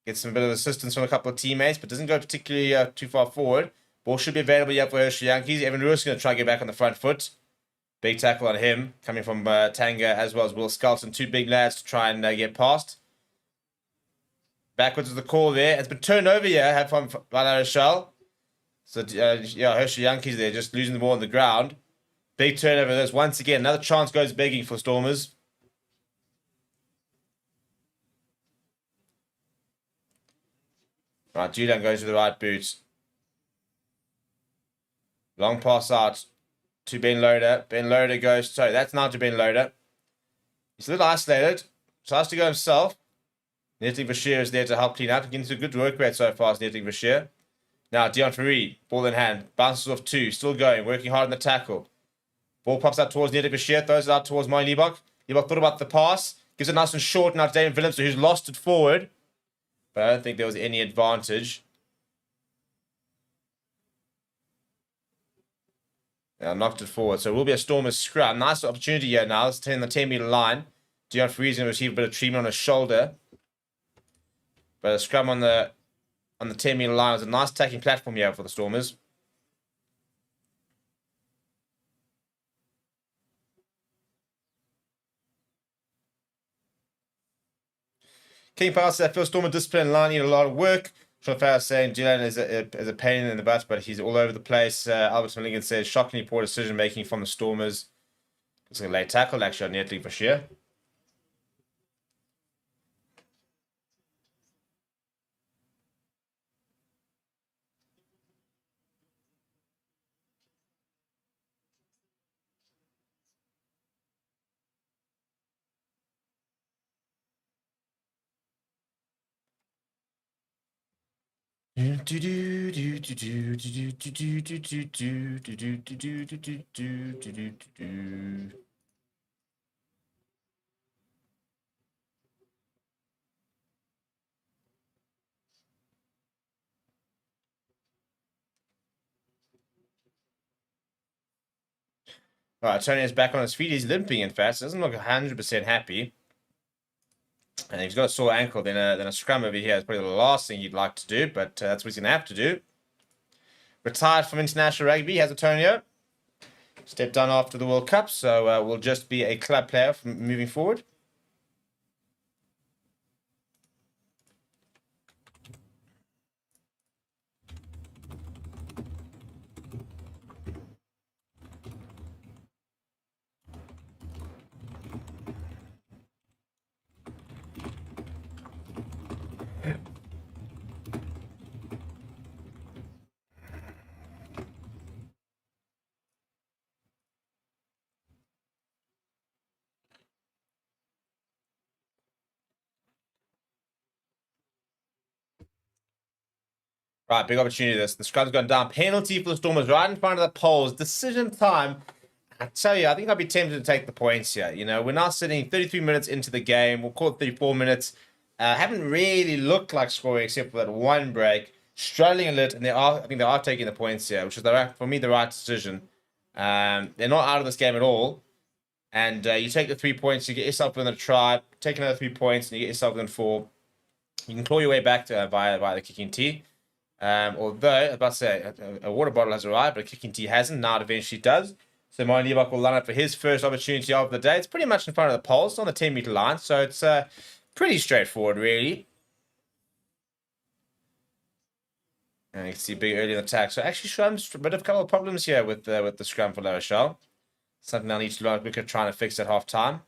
Gets some bit of assistance from a couple of teammates, but doesn't go particularly too far forward. Ball should be available here for Hershey Yankees. Evan Ruiz going to try and get back on the front foot. Big tackle on him, coming from Tanga as well as Will Skelton. 2 big lads to try and get past. Backwards is the call there. It's been turned over here from La Rochelle. So, yeah, Hershey Yankees there just losing the ball on the ground. Big turnover this. Once again, another chance goes begging for Stormers. Right, Julian goes to the right boot. Long pass out to Ben Loader. Ben Loader goes... Sorry, that's now to Ben Loader. He's a little isolated. Tries to go himself. Netting Bashir is there to help clean up. Getting some good work rate so far as Netting Bashir. Now, Dion Ferree, ball in hand. Bounces off 2. Still going. Working hard on the tackle. Ball pops out towards Netting Bashir. Throws it out towards Moy Liebach. Liebach thought about the pass. Gives it nice and short now to David Willems, who's lost it forward. But I don't think there was any advantage. Now knocked it forward. So it will be a Stormers scrum. Nice opportunity here now. Let's turn the 10-meter line. Dion Ferree is going to receive a bit of treatment on his shoulder. But a scrum on the 10-meter line was a nice attacking platform here for the Stormers. King Power said, I feel Stormer discipline line need a lot of work. Sean Farrell saying Dylan is a pain in the butt, but he's all over the place. Albert Milligan says, shockingly poor decision making from the Stormers. Looks like a late tackle, actually, on Netling for sure. All right, Tony is back on his feet. He's limping, in fact. So doesn't look 100% happy. And if he's got a sore ankle, then a scrum over here is probably the last thing he'd like to do, but that's what he's going to have to do. Retired from international rugby, has Antonio. Stepped down after the World Cup, so will just be a club player from moving forward. Right, big opportunity this. The scrum's gone down. Penalty for the Stormers right in front of the poles. Decision time. I tell you, I think I'd be tempted to take the points here. You know, we're now sitting 33 minutes into the game. We'll call it 34 minutes. Haven't really looked like scoring except for that one break. Struggling a little, and I think they are taking the points here, which is, for me, the right decision. They're not out of this game at all. And you take the 3 points, you get yourself within a try. Take another 3 points, and you get yourself within 4. You can claw your way back to via the kicking tee. Although, I was about to say, a water bottle has arrived, but a kicking tee hasn't. Now it eventually does. So Martin Liebach will line up for his first opportunity of the day. It's pretty much in front of the poles on the 10-meter line, so it's pretty straightforward, really. And you can see big early in the attack. So actually, Scrum's a bit of a couple of problems here with the scrum for La Rochelle. Something they'll need to look at trying to fix at half time.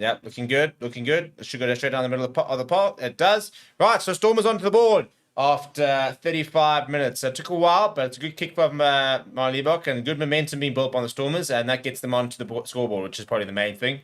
Yep, looking good, looking good. It should go straight down the middle of the pot. It does. Right, so Stormers onto the board after 35 minutes. So it took a while, but it's a good kick from Martin Liebach and good momentum being built on the Stormers, and that gets them onto the scoreboard, which is probably the main thing.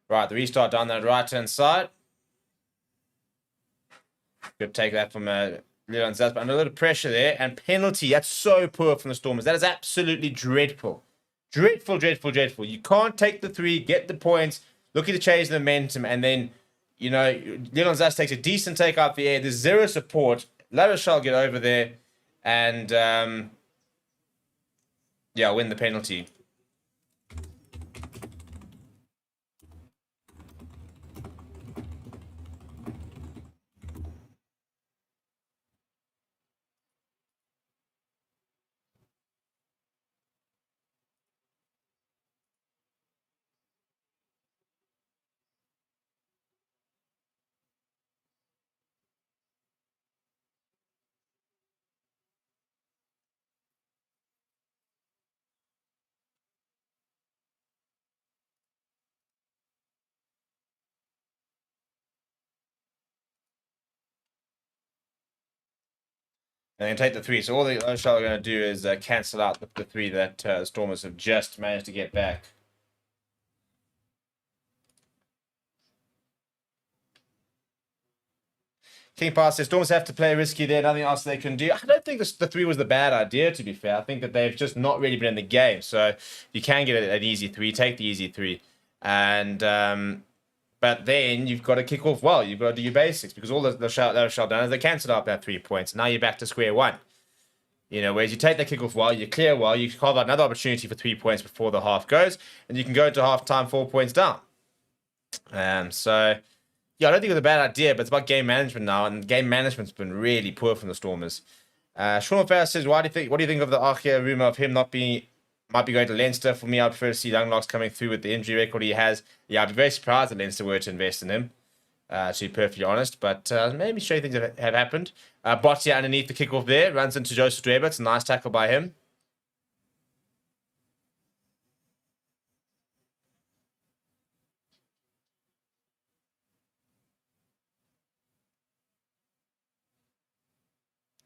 Right, the restart down that right-hand side. Good take that from Leon Zas, but under a little pressure there. And penalty, that's so poor from the Stormers. That is absolutely dreadful. Dreadful, dreadful, dreadful. You can't take the 3, get the points, look at the change of momentum, and then, you know, Leon Zas takes a decent take out the air. There's zero support. La Rochelle get over there and, yeah, win the penalty. And then take the 3. So all the La Rochelle are going to do is cancel out the 3 that the Stormers have just managed to get back. King Pass says Stormers have to play risky there. Nothing else they can do. I don't think the 3 was the bad idea, to be fair. I think that they've just not really been in the game. So you can get an easy 3. Take the easy 3. And but then you've got to kick off well. You've got to do your basics because all the La Rochelle done is they cancelled out that 3 points. Now you're back to square one. You know, whereas you take the kickoff well, you clear well, you carve out another opportunity for 3 points before the half goes, and you can go to half time 4 points down. So, yeah, I don't think it was a bad idea, but it's about game management now, and game management's been really poor from the Stormers. Sean Farris says, what do you think of the Achia rumor of him might be going to Leinster? For me, I'd prefer to see Langlocks coming through with the injury record he has. Yeah, I'd be very surprised if Leinster were to invest in him. To be perfectly honest, but maybe strange things have happened. Botia underneath the kickoff there, runs into Joseph Dweber. It's a nice tackle by him.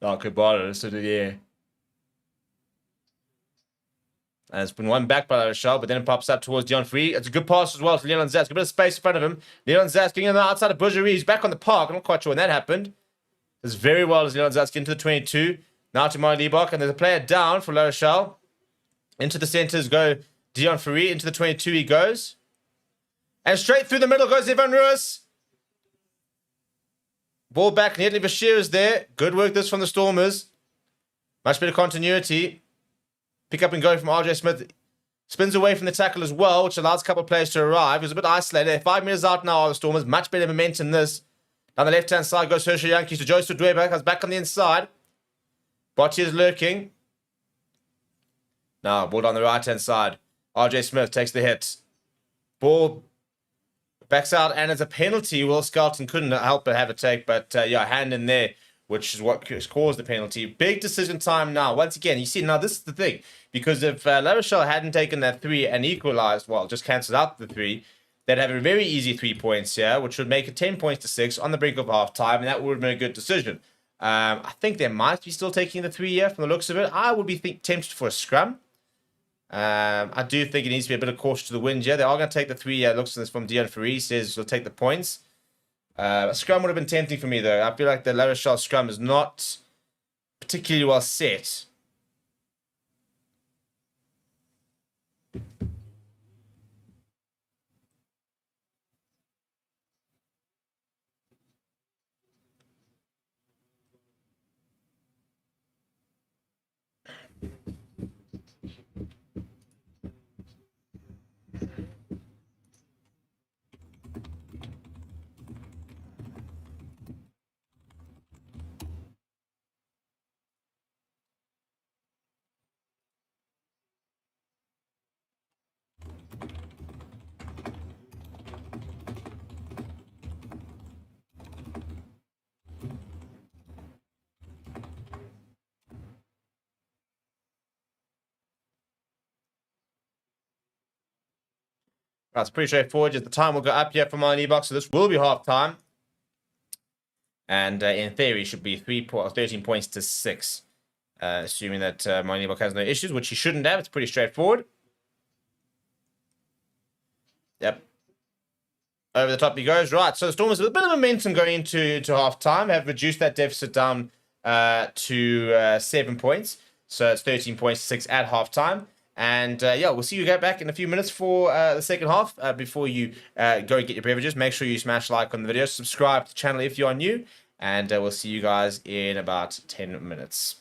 Oh, good ball. So, yeah. And it's been won back by La Rochelle, but then it pops up towards Dion Free. It's a good pass as well to Leon Zas. A bit of space in front of him. Leon Zas getting on the outside of Bougerie. He's back on the park. I'm not quite sure when that happened. Does very well as Leon Zas into the 22. Now to Martin Liebach, and there's a player down for La Rochelle. Into the centres go Dion Free. Into the 22 he goes. And straight through the middle goes Evan Ruiz. Ball back, nearly Bashir is there. Good work this from the Stormers. Much better continuity. Pick up and go from RJ Smith. Spins away from the tackle as well, which allows a couple of players to arrive. He was a bit isolated. They're 5 meters out now are the Stormers. Much better momentum this. Down the left-hand side goes Herschel Yankees to Joseph Dweber. Comes back on the inside. Botti is lurking. Now, ball down the right-hand side. RJ Smith takes the hit. Ball backs out, and it's a penalty. Will Skelton couldn't help but have a take, but yeah, hand in there, which is what caused the penalty. Big decision time now. Once again, you see, now this is the thing. Because if La Rochelle hadn't taken that 3 and equalized, well, just cancelled out the 3, they'd have a very easy 3 points here, which would make it 10 points to 6 on the brink of half time, and that would have been a good decision. I think they might be still taking the 3 here from the looks of it. I would be tempted for a scrum. I do think it needs to be a bit of caution to the wind here. They are going to take the 3. Looks at this from Dion Ferry. Says he'll take the points. Scrum would have been tempting for me, though. I feel like the La Rochelle scrum is not particularly well set. That's pretty straightforward. Just the time will go up here for my knee box, so this will be half time. And in theory, should be 13 points to 6. Assuming that my knee box has no issues, which he shouldn't have. It's pretty straightforward. Yep. Over the top he goes. Right, so the Stormers with a bit of momentum going into half time have reduced that deficit down to 7 points. So it's 13 points to 6 at half time. And yeah, we'll see you back in a few minutes for the second half. Before you go get your beverages, make sure you smash like on the video, subscribe to the channel if you are new, and we'll see you guys in about 10 minutes.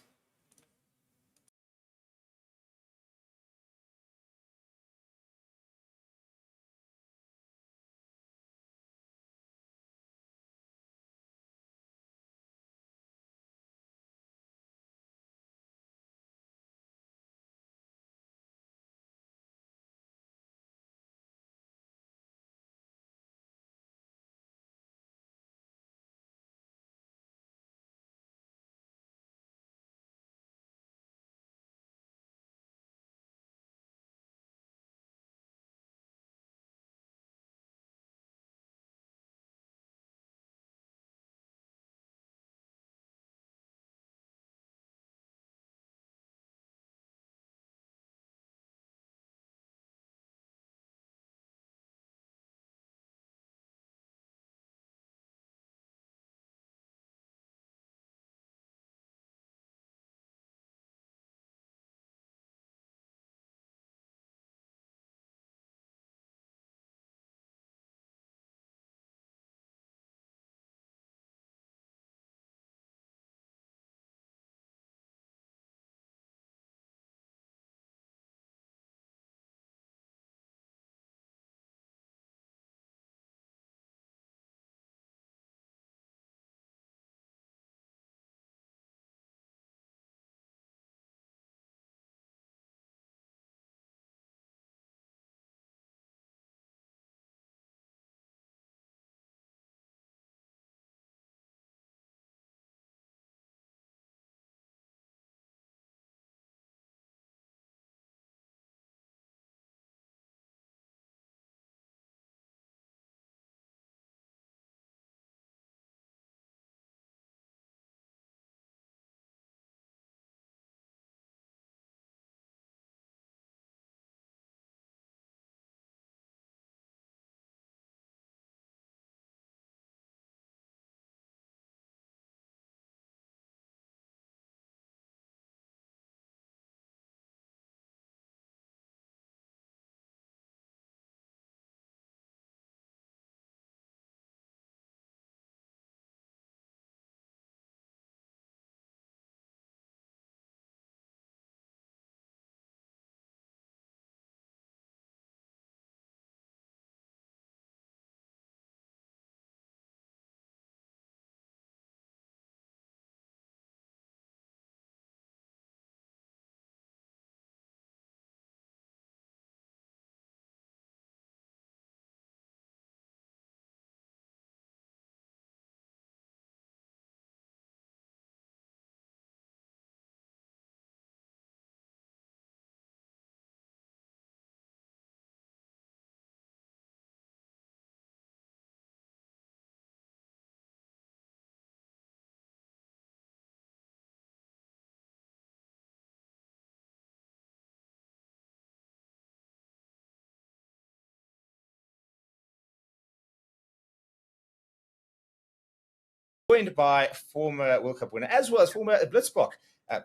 Joined by former World Cup winner, as well as former Blitzbok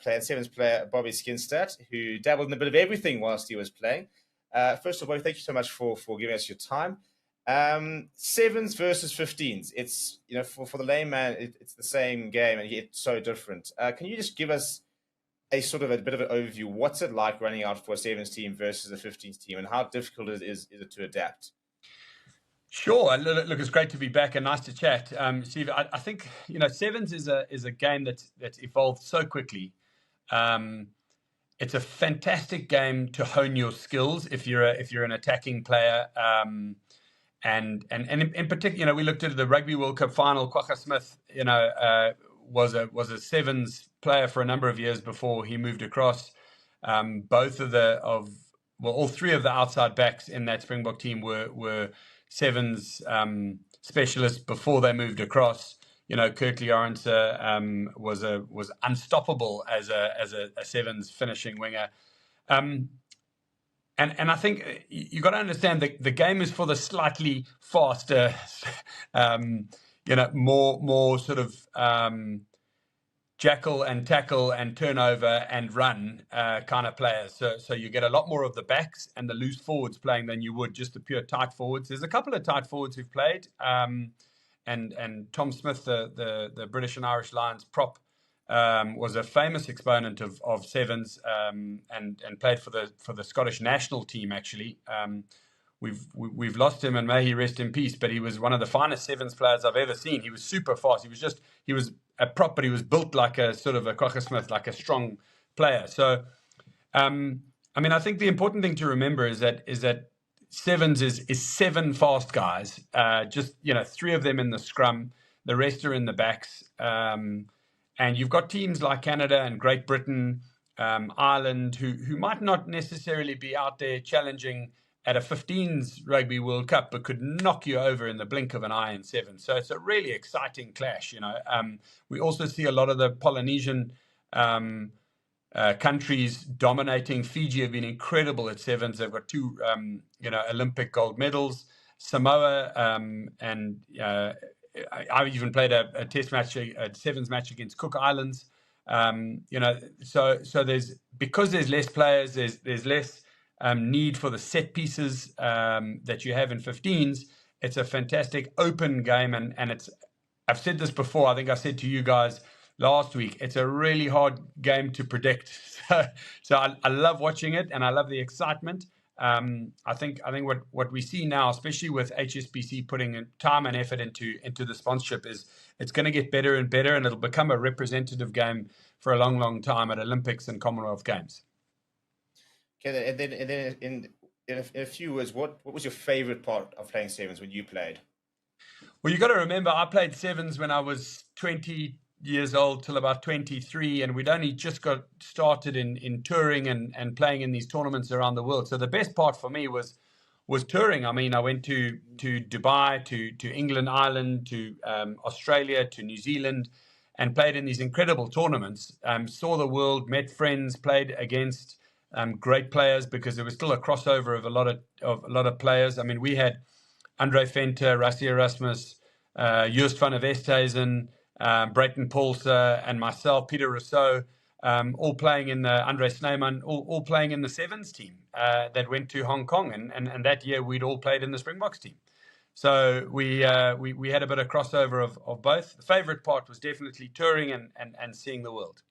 player and Sevens player, Bobby Skinstad, who dabbled in a bit of everything whilst he was playing. First of all, thank you so much for giving us your time. Sevens versus 15s. It's, for the layman, it's the same game and yet so different. Can you just give us a sort of a bit of an overview? What's it like running out for a sevens team versus a 15s team, and how difficult is it to adapt? Sure. Look, it's great to be back and nice to chat. Steve, I think sevens is a game that's evolved so quickly. It's a fantastic game to hone your skills if you're an attacking player. And in particular, we looked at the Rugby World Cup final. Kwagga Smith, was a sevens player for a number of years before he moved across. All three of the outside backs in that Springbok team were sevens specialists before they moved across. Kirkley Arendse was unstoppable as a sevens finishing winger. And I think you got to understand that the game is for the slightly faster, more sort of jackal and tackle and turnover and run kind of players. So you get a lot more of the backs and the loose forwards playing than you would just the pure tight forwards. There's a couple of tight forwards who've played, and Tom Smith, the British and Irish Lions prop, was a famous exponent of sevens, and played for the Scottish national team. Actually, we've lost him, and may he rest in peace. But he was one of the finest sevens players I've ever seen. He was super fast. He was a prop, but he was built like a sort of a Kwagga Smith, like a strong player. So, I think the important thing to remember is that sevens is seven fast guys. Just three of them in the scrum, the rest are in the backs. And you've got teams like Canada and Great Britain, Ireland, who might not necessarily be out there challenging at a 15s Rugby World Cup, but could knock you over in the blink of an eye in seven. So it's a really exciting clash. We also see a lot of the Polynesian countries dominating. Fiji have been incredible at sevens. They've got two, Olympic gold medals. Samoa, and I even played a test match, a sevens match against Cook Islands. So there's less players, there's less need for the set pieces that you have in 15s. It's a fantastic open game, and I've said this before. I think I said to you guys last week, it's a really hard game to predict. So I love watching it, and I love the excitement. I think what we see now, especially with HSBC putting in time and effort into the sponsorship, is it's going to get better and better, and it'll become a representative game for a long, long time at Olympics and Commonwealth Games. Okay, and then in a few words, what was your favorite part of playing sevens when you played? Well, you got to remember, I played sevens when I was 20 years old till about 23, and we'd only just got started in touring and playing in these tournaments around the world. So the best part for me was touring. I mean, I went to Dubai, to England, Ireland, to Australia, to New Zealand, and played in these incredible tournaments. Saw the world, met friends, played against great players, because there was still a crossover of a lot of players. I mean, we had Andre Venter, Rassie Erasmus, Joost van der Westhuizen, Brayton Paulse, and myself, Peter Rousseau, all playing in the Andre Snyman, all playing in the sevens team that went to Hong Kong, and that year we'd all played in the Springboks team. So we had a bit of crossover of both. The favorite part was definitely touring and seeing the world.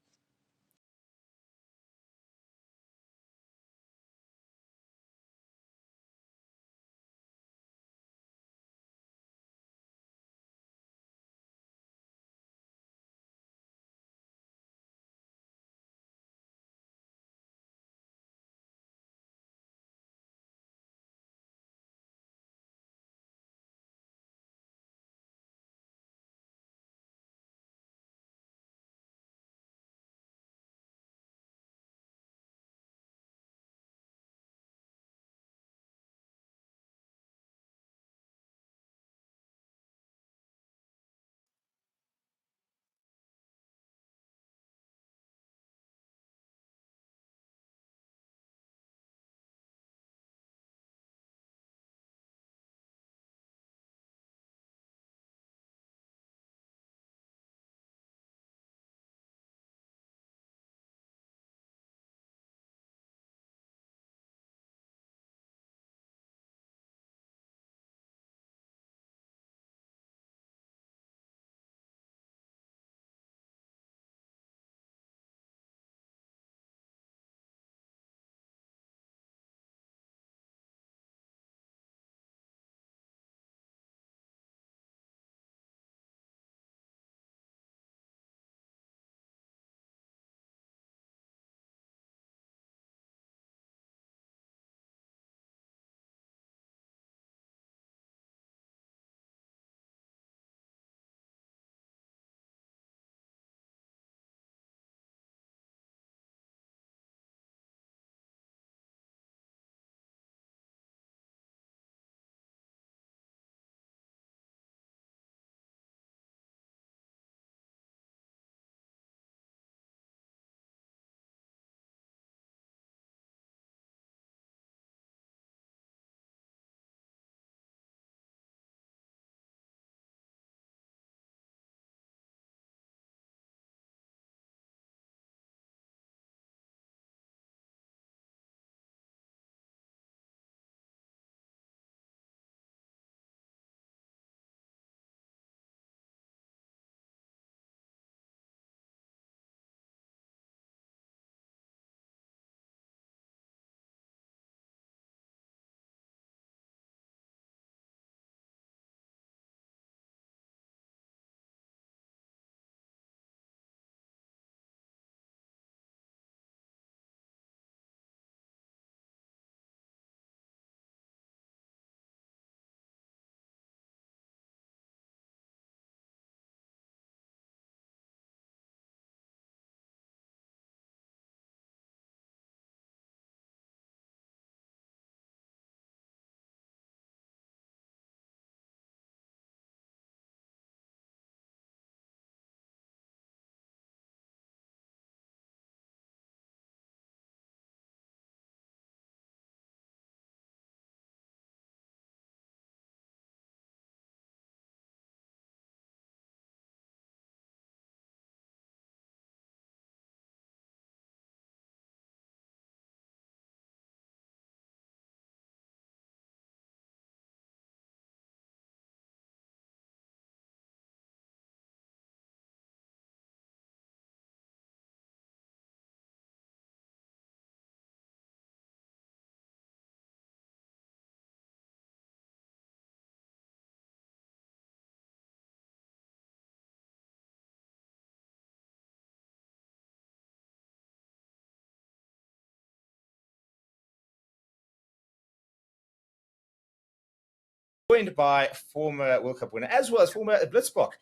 joined by former World Cup winner, as well as former Blitzbok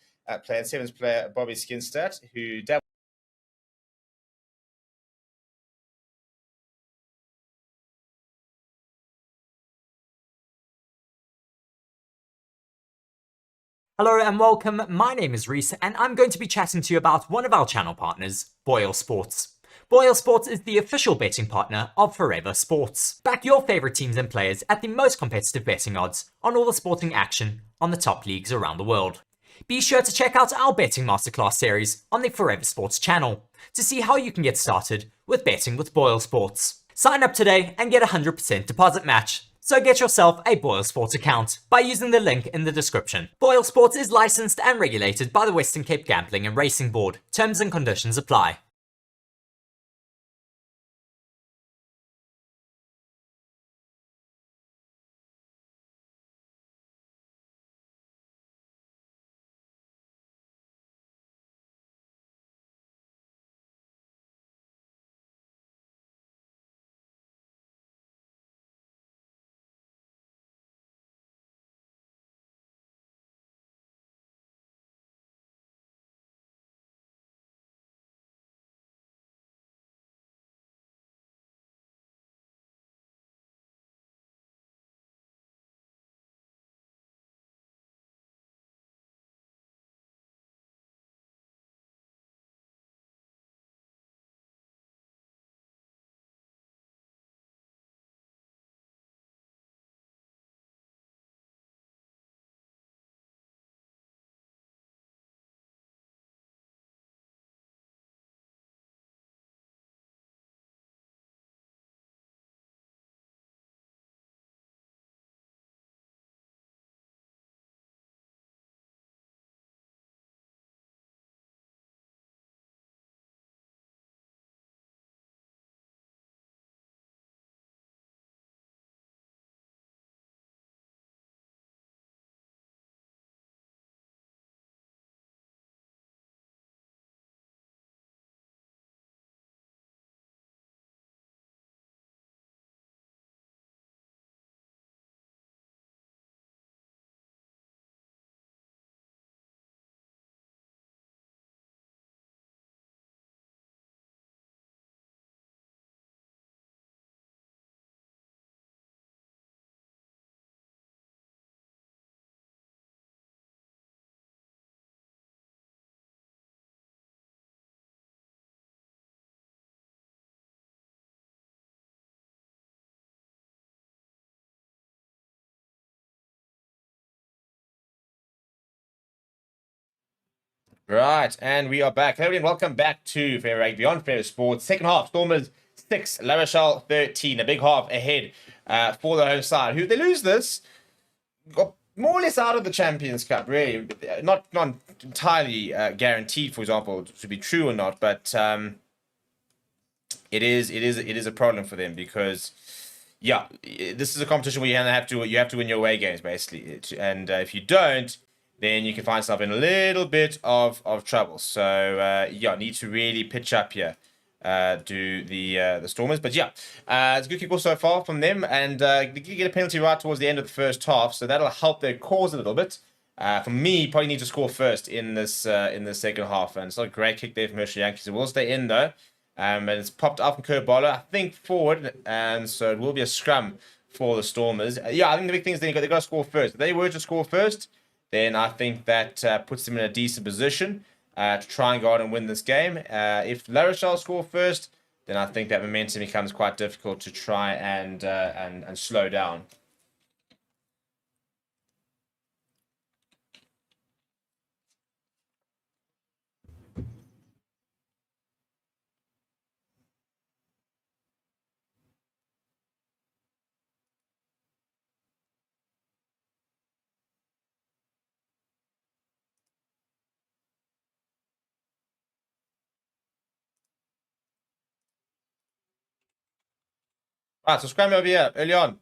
player and Sevens player Bobby Skinstad, who dabbled. Hello and welcome, my name is Reese and I'm going to be chatting to you about one of our channel partners, BOYLESPORTS. BOYLESPORTS is the official betting partner of Forever Sports. Back your favourite teams and players at the most competitive betting odds on all the sporting action on the top leagues around the world. Be sure to check out our betting masterclass series on the Forever Sports channel to see how you can get started with betting with BOYLESPORTS. Sign up today and get a 100% deposit match. So get yourself a BOYLESPORTS account by using the link in the description. BOYLESPORTS is licensed and regulated by the Western Cape Gambling and Racing Board. Terms and conditions apply. Right, and we are back. Hello and welcome back to Fair Rugby on Fair Sports. Second half, Stormers 6, La Rochelle 13. A big half ahead for the home side. Who, if they lose this, got more or less out of the Champions Cup, really. Not entirely guaranteed, for example, to be true or not, but it is a problem for them because, yeah, this is a competition where you have to win your away games, basically. And if you don't, then you can find yourself in a little bit of trouble. So yeah, need to really pitch up here. Do the Stormers, but yeah, it's a good kick off so far from them, and they get a penalty right towards the end of the first half, so that'll help their cause a little bit. For me, probably need to score first in this second half, and it's not a great kick there from Hershey Yankees. It will stay in though, and it's popped up from Kurt Bowler, I think forward, and so it will be a scrum for the Stormers. Yeah, I think the big thing is they got to score first. If they were to score first, then I think that puts them in a decent position to try and go out and win this game. If La Rochelle score first, then I think that momentum becomes quite difficult to try and slow down. Right, so scram over here early on.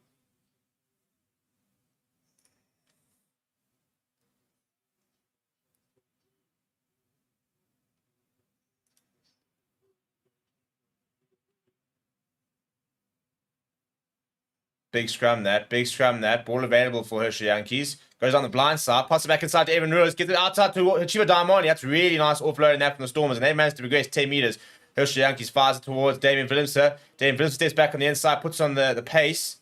Big scrum that. Big scrum that. Ball available for Hershey Yankees. Goes on the blind side. Passes it back inside to Evan Ruiz. Gets it outside to Chiva Daimoni. That's really nice offloading that from the Stormers. And they managed to progress 10 meters. Hershey Yankees fires it towards Damien Willemse. Damien Willemse steps back on the inside. Puts on the pace.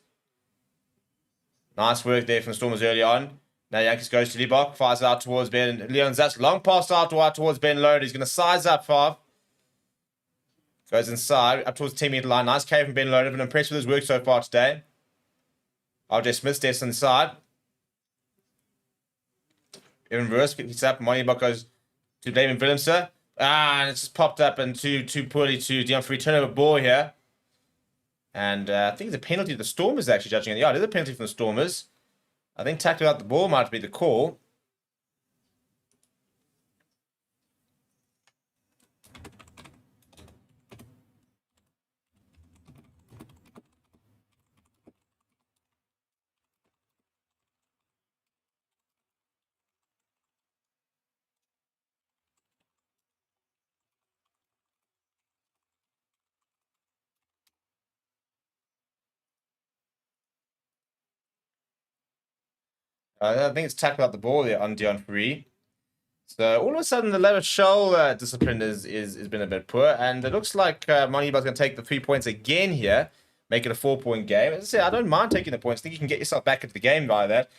Nice work there from the Stormers early on. Now Yankees goes to Libok. Fires it out towards Ben. Leon Zatz. Long pass out towards Ben Load. He's going to size up 5. Goes inside. Up towards the 10 meter line. Nice carry from Ben Load. I've been impressed with his work so far today. RJ Smith steps inside. Evan Ruiz picks up. Monibok goes to Damien Willemse. And it's just popped up and too poorly to Dion Free. Turnover ball here. And I think it's a penalty to the Stormers actually judging it. Yeah, it is a penalty from the Stormers. I think tackling out the ball might be the call. I think it's tackled out the ball there on Dion Free. So all of a sudden the Rochelle discipline is been a bit poor, and it looks like Moneybal's going to take the 3 points again here, make it a 4-point game. As I said, I don't mind taking the points. I think you can get yourself back into the game by that,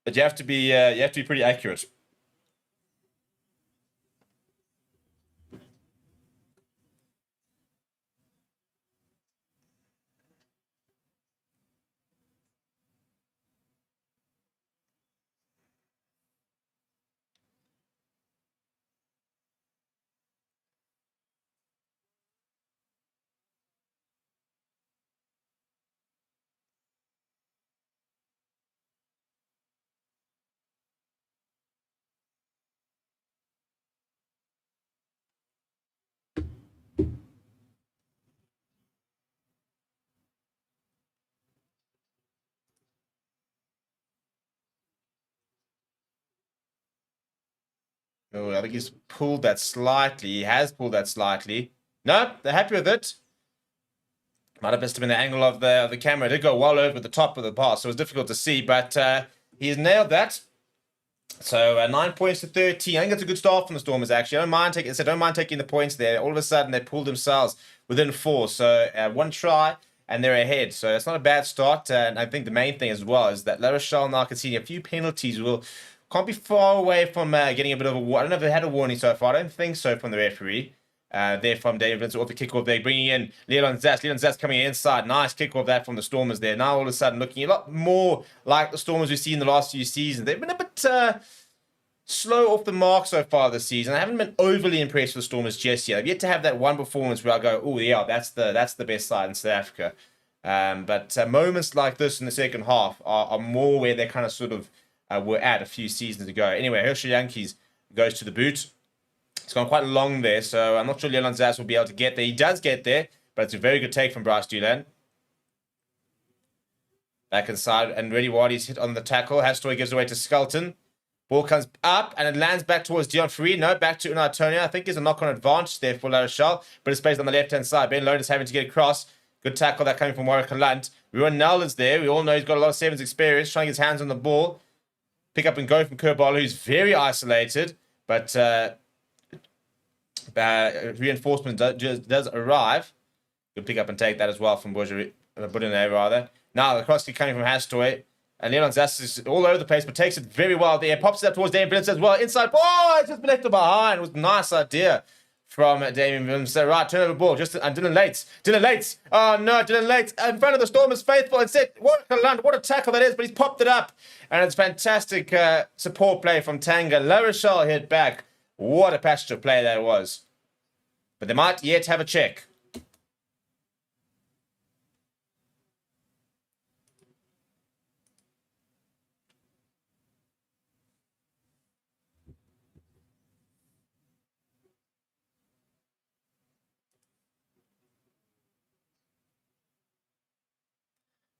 but you have to be pretty accurate. Oh, I think he's pulled that slightly. He has pulled that slightly. No, they're happy with it. Might have been the angle of the camera. It did go well over the top of the pass, so it was difficult to see, but he's nailed that. So 9 points to 13. I think that's a good start from the Stormers, actually. I don't mind taking the points there. All of a sudden, they pulled themselves within 4. So 1 try, and they're ahead. So it's not a bad start. And I think the main thing as well is that La Rochelle now can see a few penalties can't be far away from getting a bit of a warning. I don't know if they had a warning so far. I don't think so from the referee. There from David Vince off the kickoff. They're bringing in Leon Zatz. Leon Zatz coming inside. Nice kickoff that from the Stormers there. Now all of a sudden looking a lot more like the Stormers we've seen in the last few seasons. They've been a bit slow off the mark so far this season. I haven't been overly impressed with the Stormers just yet. I've yet to have that one performance where I go, oh yeah, that's the best side in South Africa. But moments like this in the second half are more where they kind of sort of were at a few seasons ago. Anyway, Hershey Yankees goes to the boot. It's gone quite long there, so I'm not sure Leon Zatz will be able to get there. He does get there, but it's a very good take from Bryce Dulan. Back inside, and Reddy Wadi's hit on the tackle. Hastoy gives away to Skelton. Ball comes up, and it lands back towards Dion Free. No, back to Unai Tonia. I think there's a knock-on advantage there for La Rochelle, but it's placed on the left-hand side. Ben Lotus having to get across. Good tackle that coming from Warwick Lunt. Ruan Nell is there. We all know he's got a lot of sevens experience, trying to get his hands on the ball. Pick up and go from Kerbala, who's very isolated, but reinforcement does arrive. Good pick up and take that as well from Budine, rather. Now the cross kick coming from Hastoy, and Leon Zatz is all over the place, but takes it very well there. Pops it up towards Damien Willemse as well. Inside, it's just been left behind. It was a nice idea from Damien Willemse. Right, turnover ball. Just Dylan Lates. Oh no, Dylan Lates in front of the Stormers faithful and said, what a tackle that is, but he's popped it up. And it's fantastic support play from Tanga. La Rochelle hit back. What a passage of play that was. But they might yet have a check.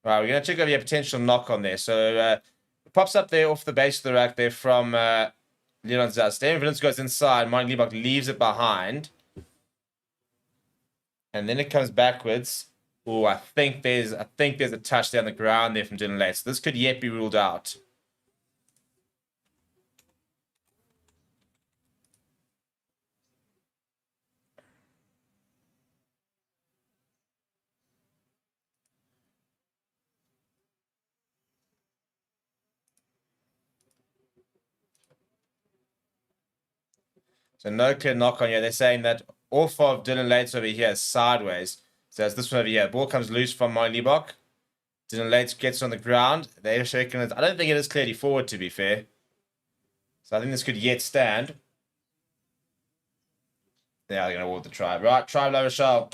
Right, we're going to check over your potential knock on there. So it pops up there off the base of the rack there from Leon Zatz. Damien Willemse goes inside. Martin Liebach leaves it behind. And then it comes backwards. Oh, I think there's a touch there on the ground there from Dylan Late. So this could yet be ruled out. So no clear knock on here. They're saying that off of Dylan Lates over here is sideways. So as this one over here, ball comes loose from Marley Liebach. Dylan Lates gets on the ground. They're shaking it. I don't think it is clearly forward, to be fair. So I think this could yet stand. Yeah, they're going to award the try. Right, try La Rochelle.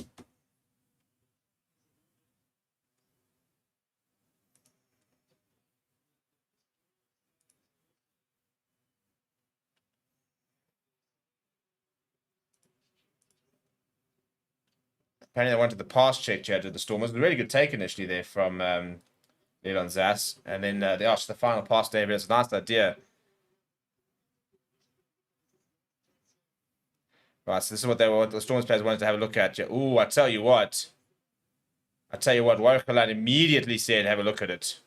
Apparently they wanted the pass check to the Stormers. A really good take initially there from Leon Zass. And then they asked the final pass, David. It's a nice idea. Right, so this is what the Stormers players wanted to have a look at. Ooh, I tell you what, Warwick immediately said, have a look at it.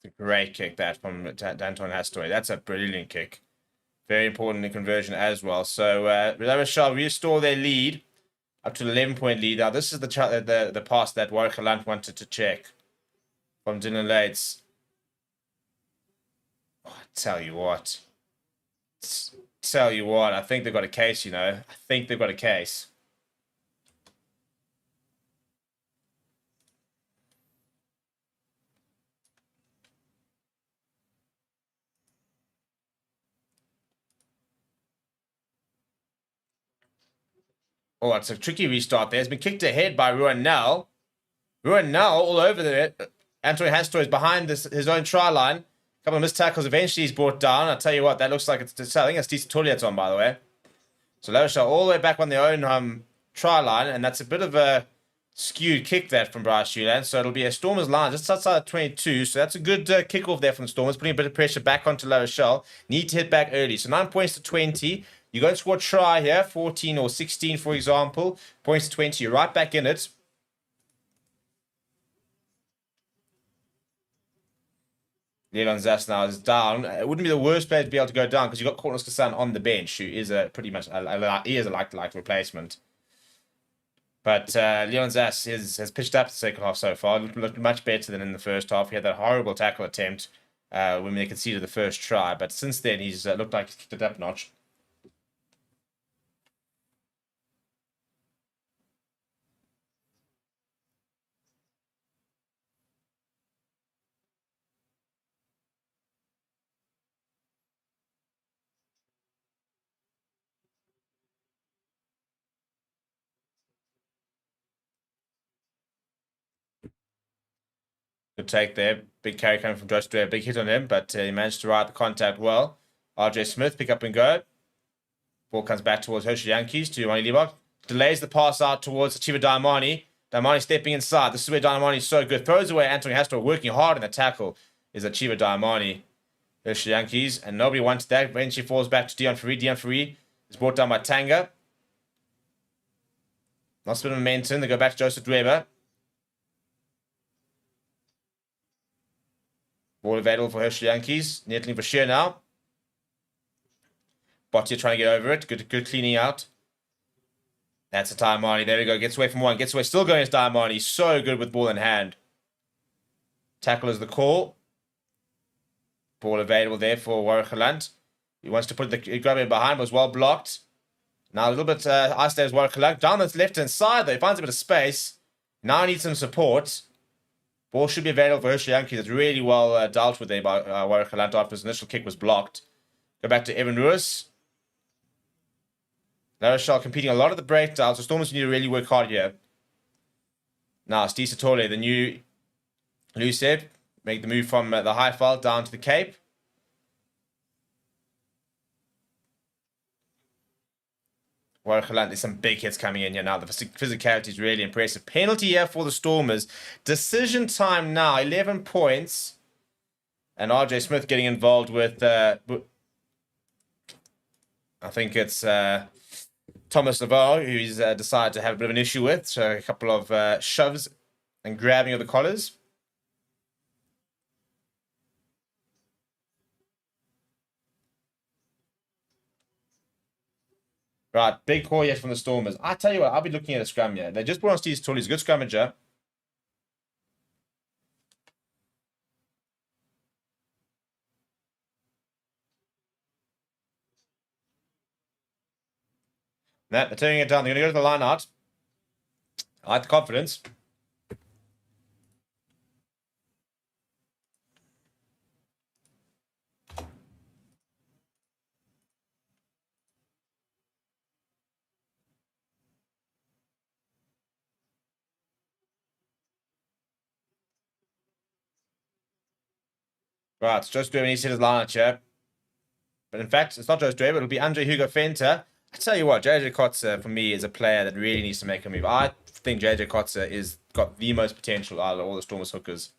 It's a great kick that from Danton Hastoy. That's a brilliant kick. Very important in conversion as well. So La Rochelle restore their lead up to an 11-point lead. Now this is the pass that Warwick wanted to check from Dylan Lates. Oh, I tell you what, I think they've got a case. I think they've got a case. Oh, it's a tricky restart there. It's been kicked ahead by Ruan Nell. Ruan Nell all over there. Antoine Hastoy is behind his own try line. A couple of missed tackles. Eventually he's brought down. I'll tell you what, that looks like it's I think it's decent Tulliet on, by the way. So La Rochelle all the way back on their own try line, and that's a bit of a skewed kick that from Bryce Schuland. So it'll be a Stormers line just outside of 22. So that's a good kickoff there from the Stormers, putting a bit of pressure back onto La Rochelle. Need to hit back early. So 9 points to 20. You're going to score a try here, 14 or 16, for example. Points to 20. You're right back in it. Leon Zass now is down. It wouldn't be the worst player to be able to go down because you've got Cornus Kassan on the bench, who is pretty much a like replacement. But Leon Zass has pitched up the second half so far. Looked much better than in the first half. He had that horrible tackle attempt when they conceded the first try. But since then, he's looked like he's kicked it up a notch. Good take there. Big carry coming from Josh Dwyer. Big hit on him, but he managed to ride the contact well. RJ Smith, pick up and go. Ball comes back towards Hershey Yankees to Marley Liebach. Delays the pass out towards Achieva Diamani. Diamani stepping inside. This is where Diamani is so good. Throws away Anthony Hastoy. Working hard in the tackle is Achieva Diamani. Hershey Yankees. And nobody wants that. Eventually falls back to Dion Ferree. Dion Ferree is brought down by Tanga. Lost a bit of momentum. They go back to Joseph Dweber. Ball available for Hershey Yankees. Nettling for Shear now. Bottia trying to get over it. Good cleaning out. That's a Diamani. There we go. Gets away from one. Gets away. Still going as Diamani. So good with ball in hand. Tackle is the call. Ball available there for Warwick. He wants to put the grab in behind. Was well blocked. Now a little bit isolated as Warwick. Down the left hand side though. He finds a bit of space. Now he needs some support. Ball should be available for Hershey Yankees. It's really well dealt with there by Warwick after his initial kick was blocked. Go back to Evan Ruiz. La Rochelle competing a lot of the breakdowns. So Stormers need to really work hard here. Now, Steve Satole, the new loose head, make the move from the high file down to the Cape. Watchalong, there's some big hits coming in here now. The physicality is really impressive. Penalty here for the Stormers. Decision time now, 11 points. And RJ Smith getting involved with, I think it's Thomas Laval, who's decided to have a bit of an issue with. So a couple of shoves and grabbing of the collars. Right, big call yet from the Stormers. I tell you what, I'll be looking at a scrum here. They just brought on Steve Satole. He's a good scrummager. No, they're turning it down. They're going to go to the line out. I like the confidence. Right, it's Joe Stewart when he set his line out here. But in fact, it's not Joe Stewart, it'll be Andre Hugo Fenter. I tell you what, JJ Kotze, for me, is a player that really needs to make a move. I think JJ Kotze is got the most potential out of all the Stormers hookers.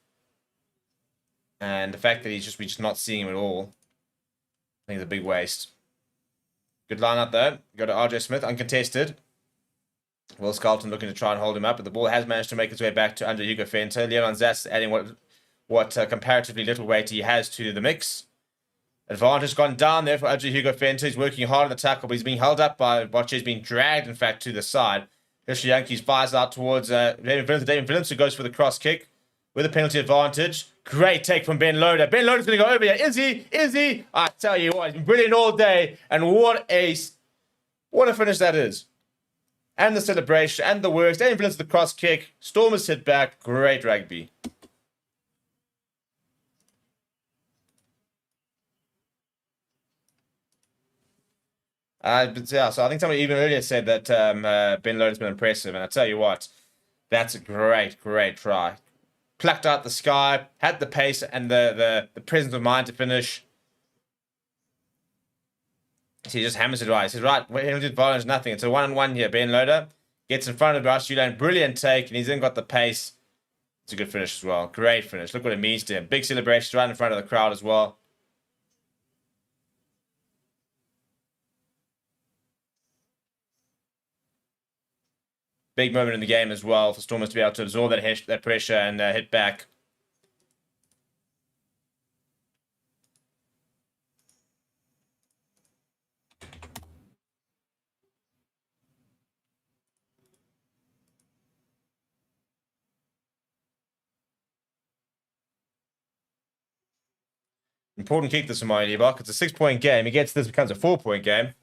And the fact that we're just not seeing him at all, I think it's a big waste. Good line out there. Go to RJ Smith, uncontested. Will Skelton looking to try and hold him up, but the ball has managed to make its way back to Andre Hugo Fenter. Leon Zas adding what comparatively little weight he has to the mix. Advantage gone down there for Andre Hugo Fenter. He's working hard on the tackle, but he's being held up by Bocce. He's being dragged, in fact, to the side. Hershey Yankees fires out towards David Phillips, who goes for the cross kick with a penalty advantage. Great take from Ben Loader. Ben Loader's going to go over here. Is he? Is he? I tell you what, he's been brilliant all day. And what a finish that is. And the celebration and the works. David Phillips the cross kick. Stormers hit back. Great rugby. But yeah, so I think somebody even earlier said that Ben Loader's been impressive, and I tell you what, that's a great try. Plucked out the sky, had the pace and the presence of mind to finish. So he just hammers it right. He says, right, penalty advantage, nothing. It's a 1-on-1 here. Ben Loader gets in front of Rush Ulan, brilliant take, and he's then got the pace. It's a good finish as well. Great finish. Look what it means to him. Big celebration right in front of the crowd as well. Big moment in the game as well for Stormers to be able to absorb that pressure and hit back. Important kick this Amari Liebach. It's a 6-point game. He gets this, becomes a 4-point game.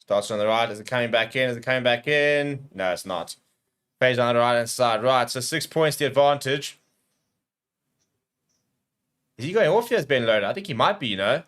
Starts on the right. Is it coming back in? Is it coming back in? No, it's not. Plays on the right hand side. Right, so 6 points the advantage. Is he going off here as Ben Loader? I think he might be, you know.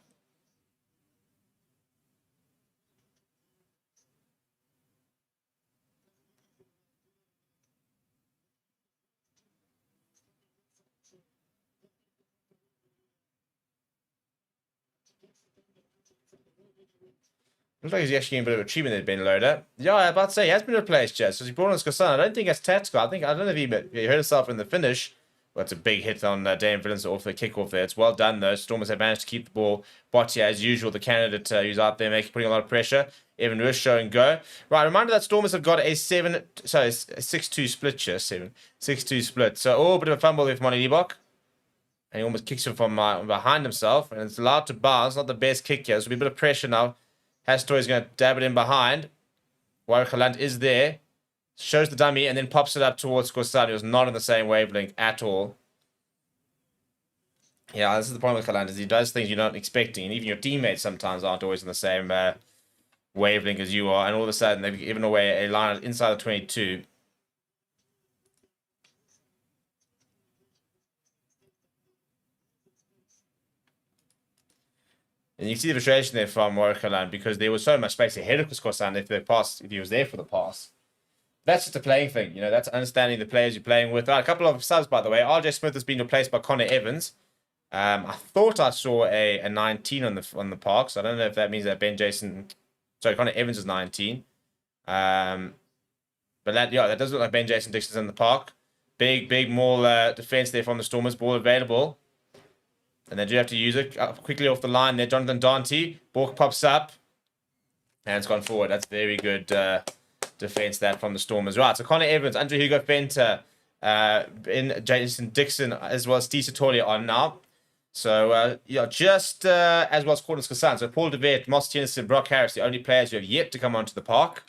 Looks like he's actually getting a bit of a treatment there, Ben Loader. Yeah, I was about to say, he has been replaced, Jazz. So he brought on Scosan. I don't think that's tactical. I don't know if he hurt himself in the finish. Well, it's a big hit on Dan Villains off the kickoff there. It's well done, though. Stormers have managed to keep the ball. Boccia, as usual, the candidate who's out there putting a lot of pressure. Evan Rush show and go. Right, reminder that Stormers have got a 6-2 split here. 6-2 split. So, a bit of a fumble with Monty Liebach. And he almost kicks him from behind himself. And it's allowed to bounce. Not the best kick here. So, there'll be a bit of pressure now. Hastor is going to dab it in behind. Watchalong is there. Shows the dummy and then pops it up towards Scosan, who's not on the same wavelength at all. Yeah, this is the problem with Watchalong, is he does things you're not expecting. And even your teammates sometimes aren't always on the same wavelength as you are. And all of a sudden, they've given away a line inside the 22. And you can see the frustration there from Rochelle because there was so much space ahead of Kuskosan if he was there for the pass. That's just a playing thing, that's understanding the players you're playing with. A couple of subs, by the way. RJ Smith has been replaced by Connor Evans. I thought I saw a 19 on the park, so I don't know if that means that Connor Evans is 19. But that does look like Ben Jason Dixon's in the park. Big maul defense there from the Stormers. Ball available. And they do have to use it quickly off the line there. Jonathan Dante. Ball pops up. And it's gone forward. That's very good defense that from the Stormers. Right, so Connor Evans, Andrew Hugo Fenter, Jason Dixon, as well as Steve Satori on now. So, just as well as Corners Kassan. So, Paul DeVette, Moss Tennyson, Brock Harris, the only players who have yet to come onto the park.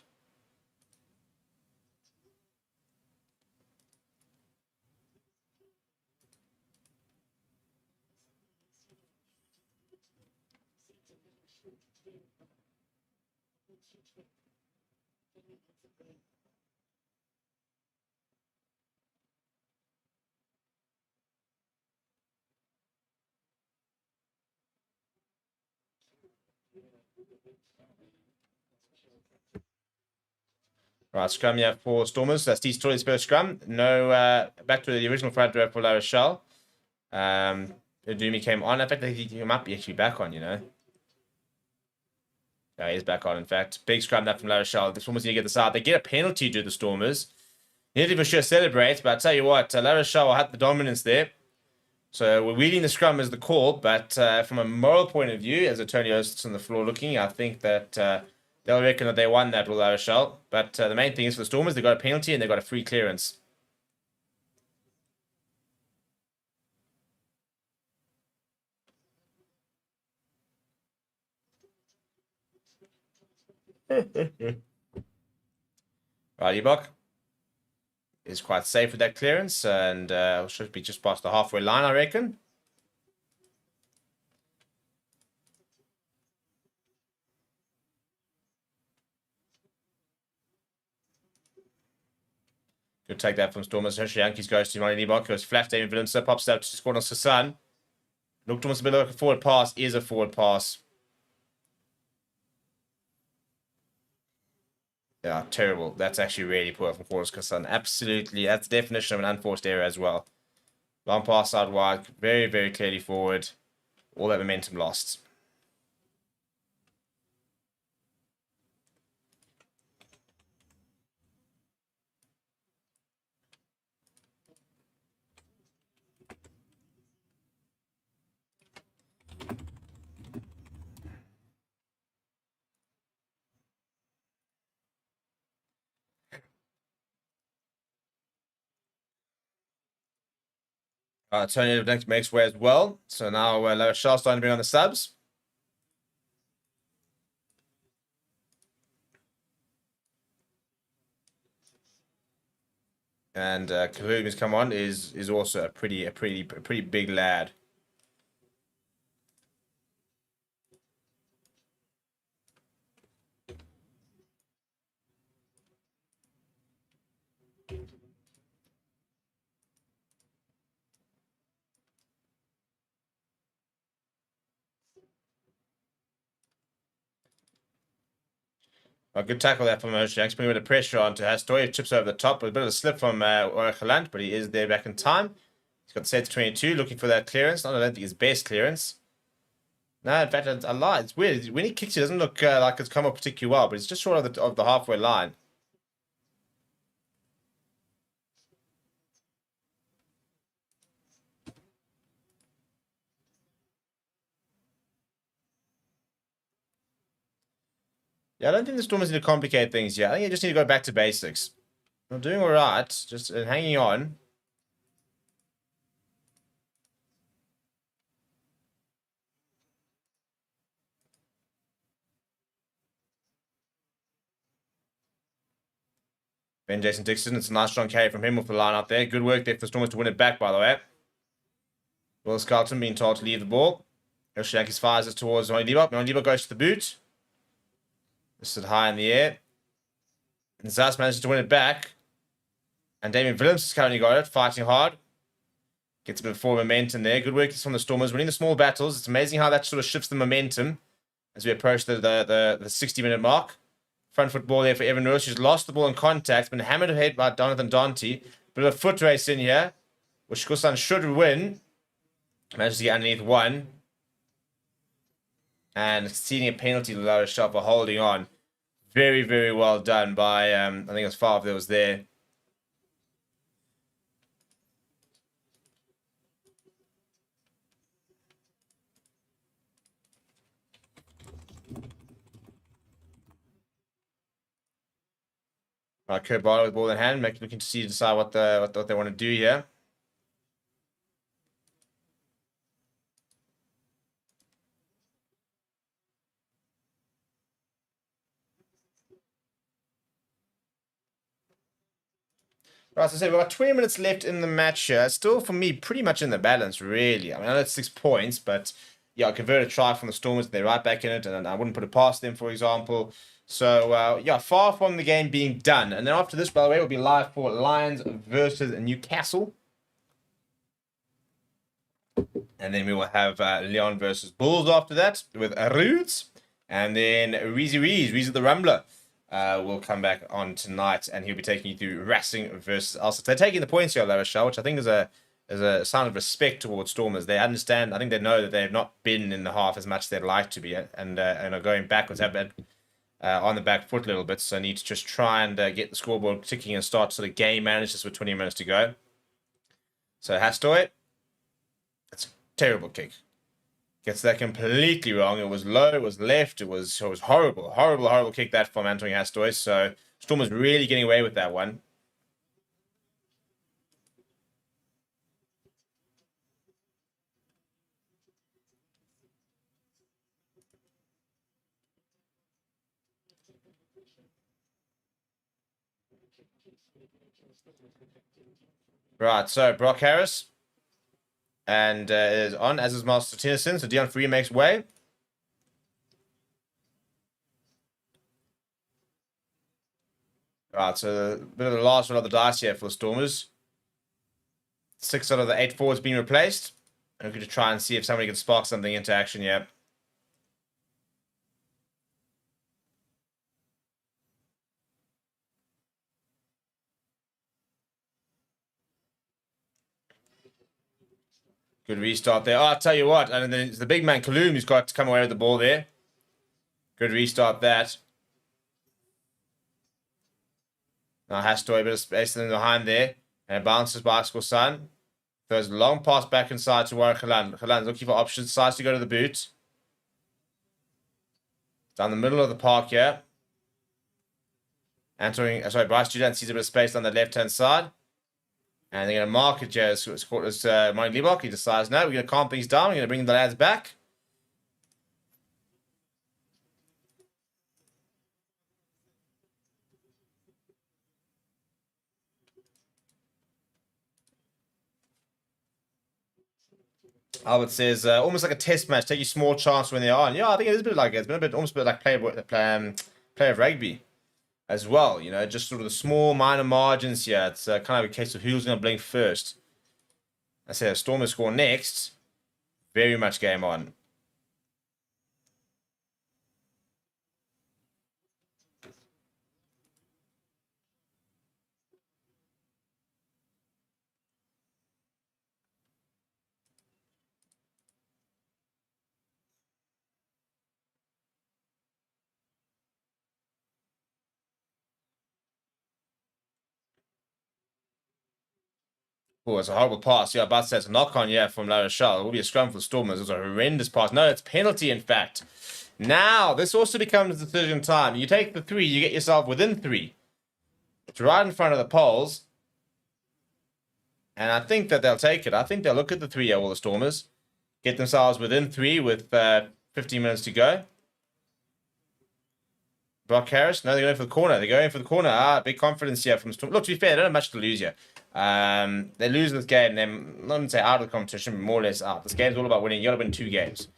Right, scrum here for Stormers. That's Steve Satori's first scrum. No, back to the original front row for La Rochelle. Dumi came on. In fact, he might be actually back on, Yeah, he's back on, in fact. Big scrum that from La Rochelle. The Stormers need to get this out. They get a penalty to the Stormers. Need to for sure celebrate, but I tell you what, La Rochelle had the dominance there. So we're wheeling the scrum as the call, but from a moral point of view, as Antonio sits on the floor looking, I think that they'll reckon that they won that with La Rochelle. But the main thing is for the Stormers, they got a penalty and they got a free clearance. Right, Ebok is quite safe with that clearance and should be just past the halfway line, I reckon. Good take that from Stormers. Hershey Yankees goes to Money Ebok, goes flat. David Williams pops up to score on Sasan. Looked almost a bit like a forward pass, is a forward pass. Yeah, terrible. That's actually really poor from Forrest Kassan. Absolutely. That's the definition of an unforced error as well. Long pass out wide. Very, very clearly forward. All that momentum lost. Tony makes way as well. So now La Rochelle starting to bring on the subs. And Kahoom has come on is also a pretty big lad. A good tackle there from Oshanks, putting a bit of pressure onto Hastoy. Chips over the top, with a bit of a slip from Rochelle, but he is there back in time. He's got set to 22, looking for that clearance. I don't think his best clearance. No, in fact, I lie. It's weird. When he kicks, it doesn't look like it's come up particularly well, but it's just short of the halfway line. Yeah, I don't think the Stormers need to complicate things yet. I think you just need to go back to basics. They're doing all right, just hanging on. Ben Jason Dixon, it's a nice strong carry from him with the line up there. Good work there for the Stormers to win it back, by the way. Will Carlton being told to leave the ball. Oshanks fires it towards Ondiba. Ondiba goes to the boot. This is high in the air. And Zas manages to win it back. And Damien Willems has currently got it, fighting hard. Gets a bit of forward momentum there. Good work from the Stormers. Winning the small battles. It's amazing how that sort of shifts the momentum as we approach the 60-minute mark. Front foot ball there for Evan Roos, who's lost the ball in contact. Been hammered ahead by Jonathan Dante. Bit of a foot race in here, which Kusan should win. Manages to get underneath one. And conceding a penalty to La Rochelle for holding on. Very, very well done by, I think it was Favre that was there. Kurt Barlow with ball in hand, looking to decide what they want to do here. Right, so we've got 20 minutes left in the match here. Still, for me, pretty much in the balance, really. I mean, I know it's 6 points, but yeah, I converted a try from the Stormers. They're right back in it, and I wouldn't put it past them, for example. So, yeah, far from the game being done. And then after this, by the way, we'll be live for Lions versus Newcastle. And then we will have Leon versus Bulls after that with Roods. And then Reezy the Rumbler. Will come back on tonight, and he'll be taking you through Racing versus Ulster. They're taking the points here, La Rochelle, which I think is a sign of respect towards Stormers. They understand. I think they know that they have not been in the half as much as they'd like to be, and are going backwards, have been on the back foot a little bit. So need to just try and get the scoreboard ticking and start sort of game manage this with 20 minutes to go. So Hastoy, that's a terrible kick. Gets that completely wrong. It was low, it was left, it was horrible. Horrible kick that from Anthony Hastoy. So Storm was really getting away with that one. Right, so Brock Harris. And is on, as is Master Tennyson. So Dion Free makes way. Right, so a bit of the last roll of the dice here for the Stormers. 6 out of the 8 forwards being replaced. I'm going to try and see if somebody can spark something into action here. Good restart there. Oh, I'll tell you what. And then it's the big man, Kaloum, who's got to come away with the ball there. Good restart that. Now Hastoy, a bit of space in behind there. And it bounces by Skorsan. Throws a long pass back inside to Warren Khalan. Khalan's looking for options. Decides to go to the boot. Down the middle of the park here. Bryce Judan sees a bit of space on the left-hand side. And they're going to mark it, as Mike Liebach. He decides, no, we're going to calm things down. We're going to bring the lads back. Albert says, almost like a test match. Take your small chance when they're on. Yeah, I think it is a bit like it. It's been almost a bit like play of rugby as well. You know, just sort of the small, minor margins here. It's kind of a case of who's going to blink first. I say Stormers score next. Very much game on. Oh, it's a horrible pass. Yeah, about to say it's a knock-on, yeah, from La Rochelle. It will be a scrum for the Stormers. It was a horrendous pass. No, it's penalty, in fact. Now, this also becomes decision time. You take the 3, you get yourself within 3. It's right in front of the poles. And I think that they'll take it. I think they'll look at the 3 here, all the Stormers. Get themselves within 3 with 15 minutes to go. Brock Harris. No, they're going for the corner. They're going for the corner. Big confidence here from Storm. Look, to be fair, they don't have much to lose here. They lose this game, they're not going to say out of the competition, but more or less out. This game's all about winning. You got to win 2 games,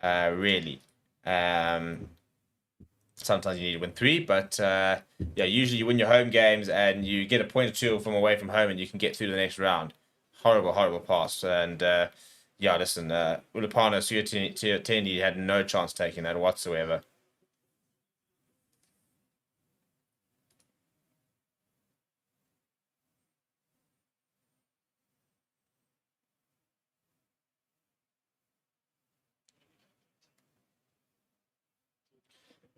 really. Sometimes you need to win 3, but yeah, usually you win your home games and you get a point or 2 from away from home, and you can get through the next round. horrible pass. And yeah, listen, Ulupano Suatendi had no chance taking that whatsoever.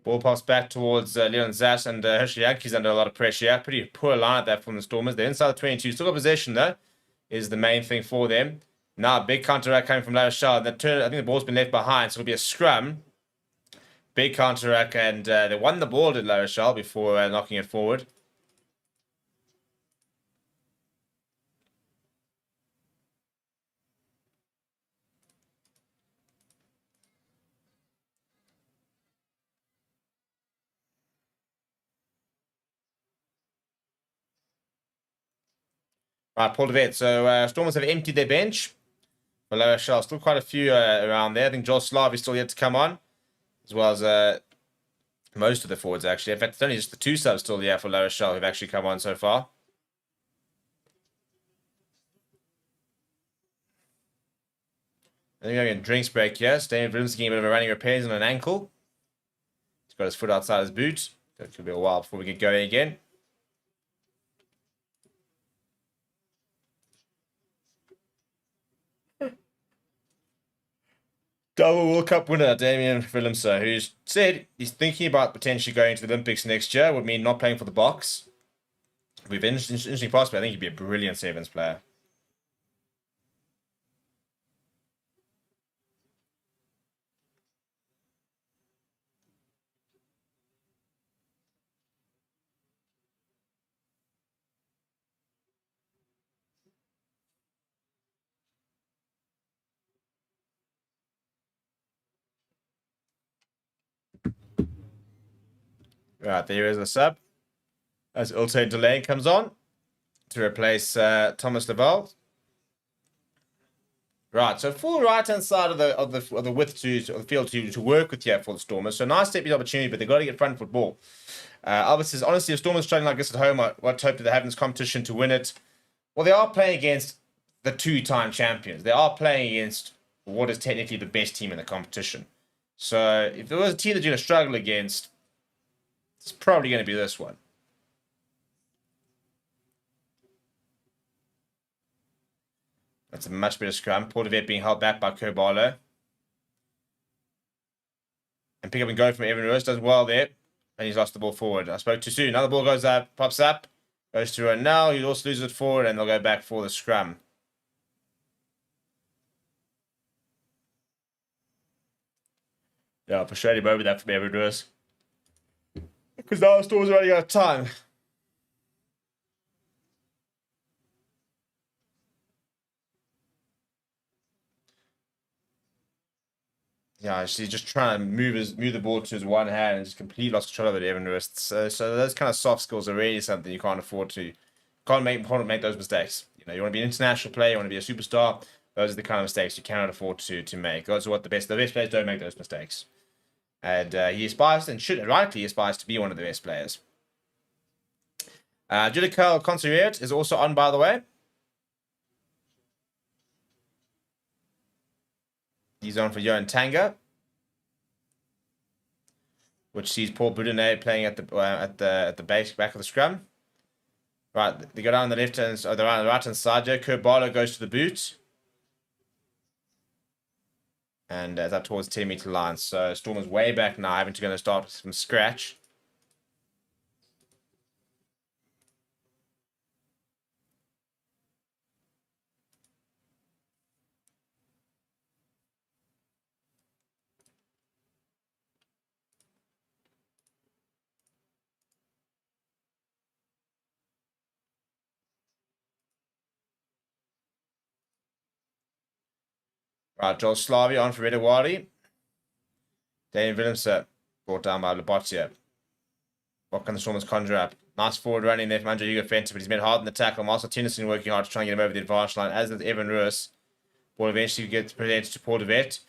Ball pass back towards Leon Zash, and Hoshiaki's under a lot of pressure. Yeah, pretty poor line at that from the Stormers. They're inside the 22. Still got possession, though, is the main thing for them. Now, big counterattack coming from La Rochelle. I think the ball's been left behind, so it'll be a scrum. Big counterattack, and they won the ball, did La Rochelle, before knocking it forward. Right, Paul DeVette. So Stormers have emptied their bench. For La Rochelle, still quite a few around there. I think Joel Slav is still yet to come on, as well as most of the forwards, actually. In fact, it's only just the 2 subs still here for La Rochelle who've actually come on so far. I think we're going to drinks break here. David Williams getting a bit of a running repairs on an ankle. He's got his foot outside his boot. That could be a while before we get going again. Double World Cup winner Damien Willemse, who's said he's thinking about potentially going to the Olympics next year. Would mean not playing for the Box. We've been interesting prospect. I think he'd be a brilliant sevens player. Right, there is the sub. As Ulte Delane comes on to replace Thomas Laval. Right, so full right-hand side of the width of the field to work with here for the Stormers. So nice step opportunity, but they've got to get front foot ball. Albert says, honestly, if Stormers struggling like this at home, what hope do they have in this competition to win it? Well, they are playing against the 2-time champions. They are playing against what is technically the best team in the competition. So if there was a team that you're going to struggle against, it's probably going to be this one. That's a much better scrum. Portevet being held back by Kerbalo. And pick up and go from Evan Lewis. Does well there. And he's lost the ball forward. I spoke too soon. Another ball goes up, pops up. Goes to Ronell. He also loses it forward. And they'll go back for the scrum. Yeah, I'll frustrate him over that from Evan Lewis. Because now the Storm's running out of time. Yeah, she's just trying to move the ball to his one hand and just completely lost control of it, Evan Lewis. So those kind of soft skills are really something you can't afford to. Can't make those mistakes. You know, you want to be an international player, you want to be a superstar. Those are the kind of mistakes you cannot afford to make. Those are what the best players don't make those mistakes. And he aspires, and should rightly aspires to be one of the best players. Judical Consigliere is also on, by the way. He's on for Johan Tanga, which sees Paul Boudinot playing at the base back of the scrum. Right, they go down the left hand, or the right hand side. Joe Kerbalo goes to the boot, and up towards 10-meter line. So Stormers way back now, having to go to start from scratch. Right, Joel Slavi on for Redawadi. Daniel Willemse brought down by Labotia. What can the Stormers conjure up? Nice forward running there from Andre Hugo Fenter, but he's made hard in the tackle. Marcel Tennyson working hard to try and get him over the advantage line, as does Evan Ruiz. Ball eventually gets presented to Paul DeVette.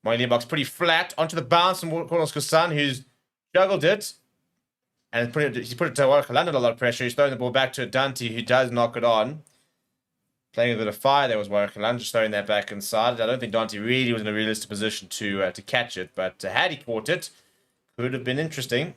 Moynier box pretty flat onto the bounce from Carlos Kosan, who's juggled it. And he's put it to Warwick, landed a lot of pressure. He's throwing the ball back to Dante, who does knock it on. playing a bit of fire. There was Watchalong just throwing that back inside. I don't think Dante really was in a realistic position to catch it, but had he caught it, could have been interesting.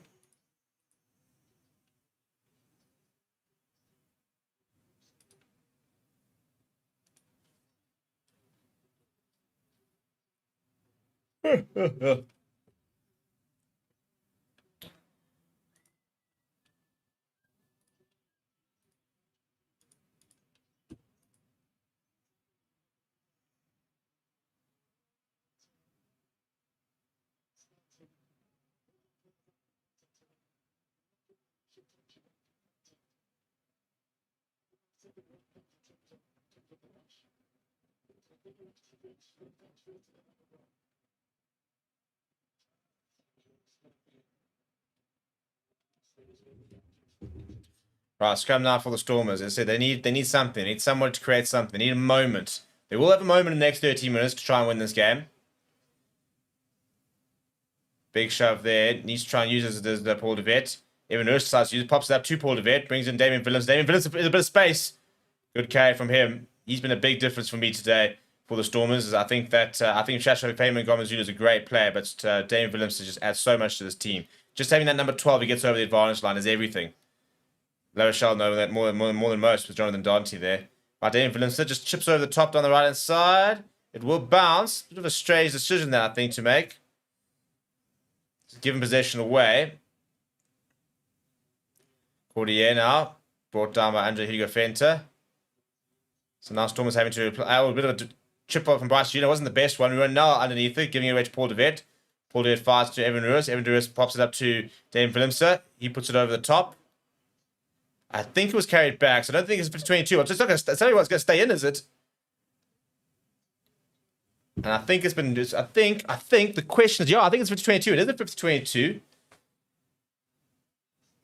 Right, scrum now for the Stormers. As I said, they need something. They need someone to create something. They need a moment. They will have a moment in the next 30 minutes to try and win this game. Big shove there. Needs to try and use it as the Paul de Vet. Evan Hurst decides to use it. Pops it up to Paul de Vet. Brings in Damien Willems. Damien Willems is a bit of space. Good carry from him. He's been a big difference for me today for the Stormers. I think Shasho Payman Gomez is a great player, but Damien Willems just adds so much to this team. Just having that number 12 who gets over the advantage line is everything. Rochelle know that more than most with Jonathan Dante there. But Damien Willems just chips over the top down the right hand side. It will bounce. Bit of a strange decision there, I think, to make. Giving possession away. Cordier now. Brought down by Andre Hugo Fenter. So now Stormers having to apply a bit of a chip off from Bryce Jr. Wasn't the best one. We were now underneath it, giving it away to Paul de Vet. Paul de Vet fires to Evan Ruiz. Evan Ruiz pops it up to Damien Willems. He puts it over the top. I think it was carried back, so I don't think it's 50-22. I'm just not going to tell you what's going to stay in, is it? And I think it's been. I think the question is, yeah, I think it's 50-22. It isn't 50-22.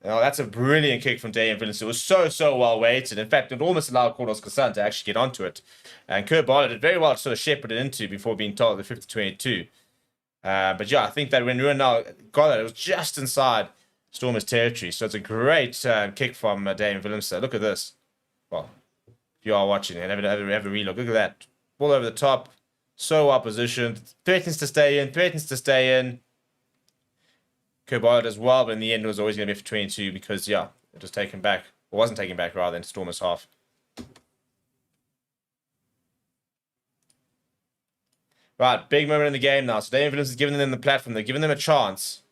Oh, that's a brilliant kick from Damien Willems. It was so well weighted. In fact, it almost allowed Cordos Kassan to actually get onto it. And Kurt Bartlett did very well to sort of shepherd it into before being told the 50-22. But yeah, I think that when Ruan now got it, it was just inside Stormers territory. So it's a great kick from Damien Willems. Look at this. Well, if you are watching and have a relook, look at that. Ball over the top. So well positioned. Threatens to stay in. Kerbarlet as well, but in the end it was always going to be for 22 because, yeah, it was taken back. Or wasn't taken back, rather, into Stormers half. Right, big moment in the game now. So Damien Willems is giving them the platform. They're giving them a chance.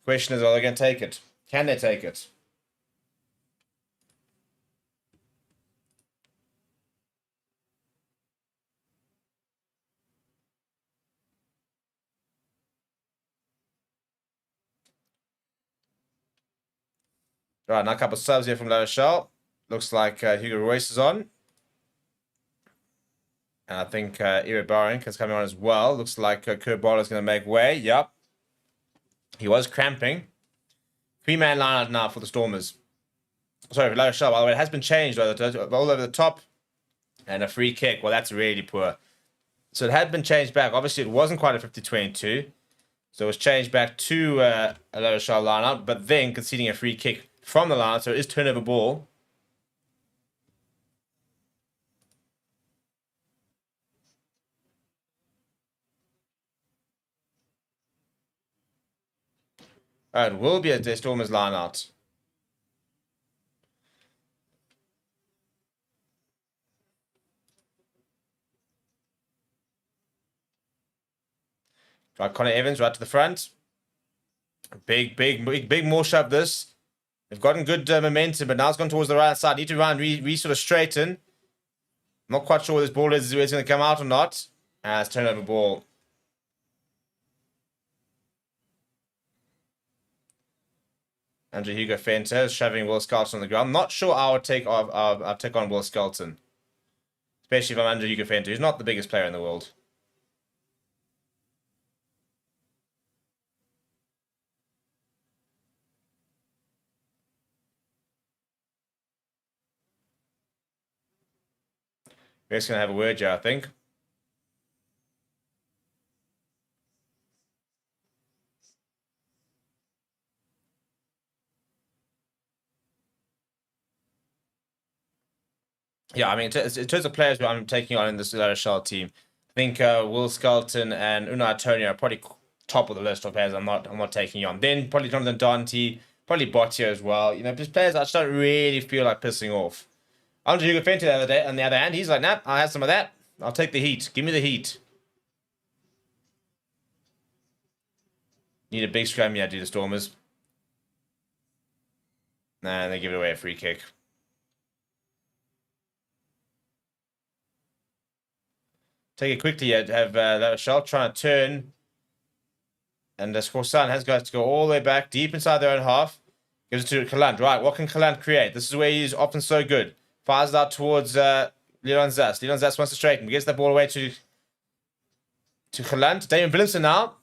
Question is, are they going to take it? Can they take it? Right, now a couple of subs here from La Rochelle. Looks like Hugo Royce is on. And I think Eric Barring is coming on as well. Looks like Kurt Barlow is going to make way. Yep. He was cramping. 3-man line out now for the Stormers. Sorry, for La Rochelle, by the way. It has been changed. All over the top. And a free kick. Well, that's really poor. So it had been changed back. Obviously, it wasn't quite a 50-22. So it was changed back to a La Rochelle line out. But then conceding a free kick from the line. So it is turnover ball. It will be a Stormers line out. Right, Connor Evans right to the front. Big more shove this. They've gotten good momentum, but now it's gone towards the right side. Need to run, sort of straighten. Not quite sure where this ball is, where it's going to come out or not. It's turnover ball. Andrew Hugo Fenter is shoving Will Skelton on the ground. Not sure I would take on Will Skelton. Especially if I'm Andrew Hugo Fenter, who's not the biggest player in the world. We're just going to have a word here, I think. Yeah, I mean, in terms of players who I'm taking on in this Rochelle team, I think Will Skelton and Unai Tony are probably top of the list of players I'm not taking on. Then probably Jonathan Dante, probably Bottia as well. You know, just players I just don't really feel like pissing off. Andre Hugo Fenty the other day, on the other hand, he's like, nah, I'll have some of that. I'll take the heat. Give me the heat. Need a big scrum, yeah, do the Stormers. Nah, they give it away a free kick. Take it quickly, have Rochelle trying to turn. And Scorsan has got to go all the way back, deep inside their own half. Gives it to Kaland. Right, what can Kaland create? This is where he's often so good. Fires it out towards Leon Zas. Leon Zas wants to straighten. Gets that ball away to Kaland. Damien Willemse now.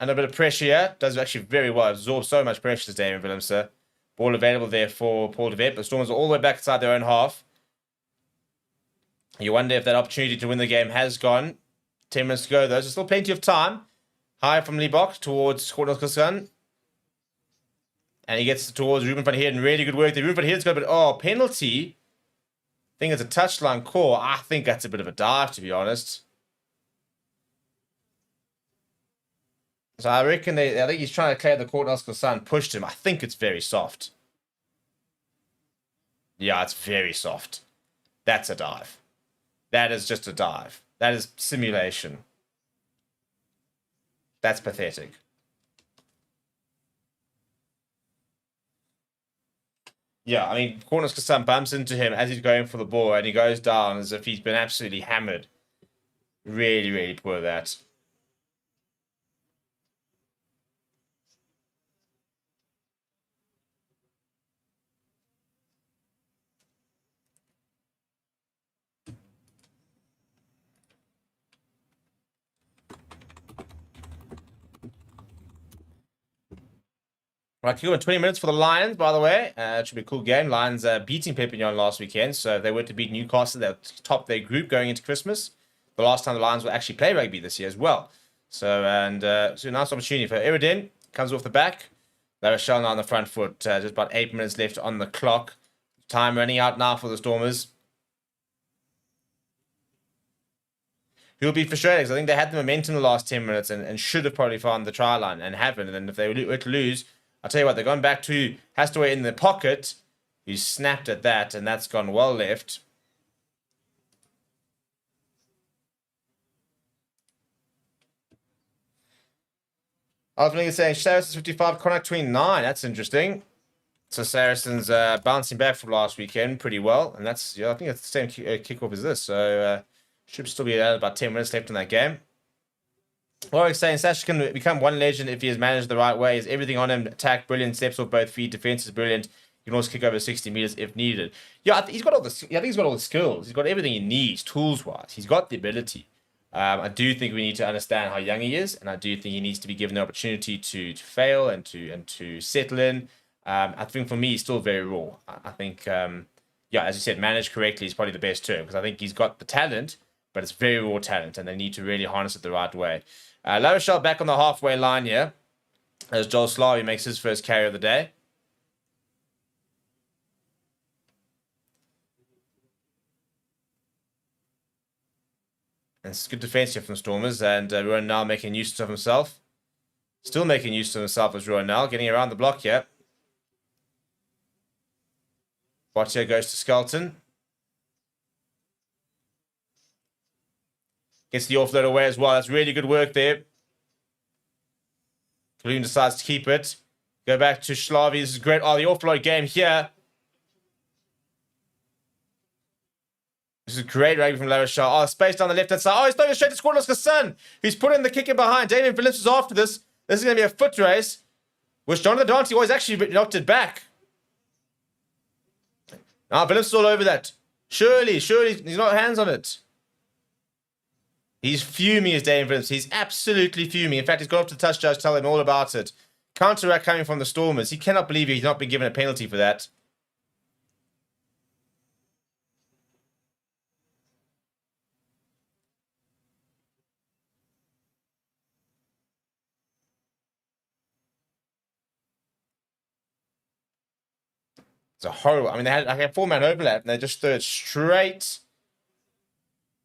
And a bit of pressure here. Does actually very well. Absorbs so much pressure, Damien Willemse. Ball available there for Paul de Vet. But Stormers are all the way back inside their own half. You wonder if that opportunity to win the game has gone. 10 minutes to go, though. There's still plenty of time. High from Liebok towards Kornelskassan. And he gets towards Ruben van Heerden. Really good work there. Ruben van Heerden's got a bit... penalty. I think it's a touchline call. I think that's a bit of a dive, to be honest. So I reckon I think he's trying to clear the court. Kornelskassan pushed him. I think it's very soft. Yeah, it's very soft. That's a dive. That is just a dive. That is simulation. That's pathetic. Yeah, I mean, Kornelskassan bumps into him as he's going for the ball, and he goes down as if he's been absolutely hammered. Really, really poor that. Right, kick in 20 minutes for the Lions, by the way. It should be a cool game. Lions beating Perpignan last weekend, so if they were to beat Newcastle, they'll top their group going into Christmas. The last time the Lions will actually play rugby this year as well. So, so a nice opportunity for Iridian. Comes off the back. La Rochelle now on the front foot. Just about 8 minutes left on the clock. Time running out now for the Stormers. Who'll be frustrated because I think they had the momentum the last 10 minutes and should have probably found the try line and haven't. And if they were to lose... I'll tell you what, they're going back to Hastaway in the pocket, who snapped at that, and that's gone well left. I was going to say Saracens 55, Connacht 29. That's interesting. So Saracens bouncing back from last weekend pretty well, and that's I think it's the same kickoff as this. So should still be about 10 minutes left in that game. What I'm saying, Sasha can become one legend if he is managed the right way. Is everything on him? Attack, brilliant. Steps off both feet. Defense is brilliant. He can also kick over 60 meters if needed. Yeah, he's got all the. I think he's got all the skills. He's got everything he needs, tools-wise. He's got the ability. I do think we need to understand how young he is, and I do think he needs to be given the opportunity to fail and to settle in. I think for me, he's still very raw. I think, yeah, as you said, managed correctly is probably the best term because I think he's got the talent, but it's very raw talent, and they need to really harness it the right way. La Rochelle back on the halfway line here as Joel Slavi makes his first carry of the day. And it's good defense here from Stormers, and Ruan now making use of himself. Still making use of himself as Ruan now, getting around the block here. Bottia goes to Skelton. Gets the offload away as well. That's really good work there. Kaloon decides to keep it. Go back to Slavi. This is great. Oh, the offload game here. This is great rugby from La Rochelle. Oh, space down the left-hand side. Oh, he's throwing it straight to Kornelskassan, who's put in the kick in behind. Damien Phillips is after this. This is going to be a foot race, which Jonathan Dante was actually knocked it back. Now, Phillips is all over that. Surely, he's not hands on it. He's fuming as Damien Phillips. He's absolutely fuming. In fact, he's gone up to the touch judge, tell him all about it. Counter-attack coming from the Stormers. He cannot believe he's not been given a penalty for that. It's a horrible. I mean, they had like a 4-man overlap, and they just threw it straight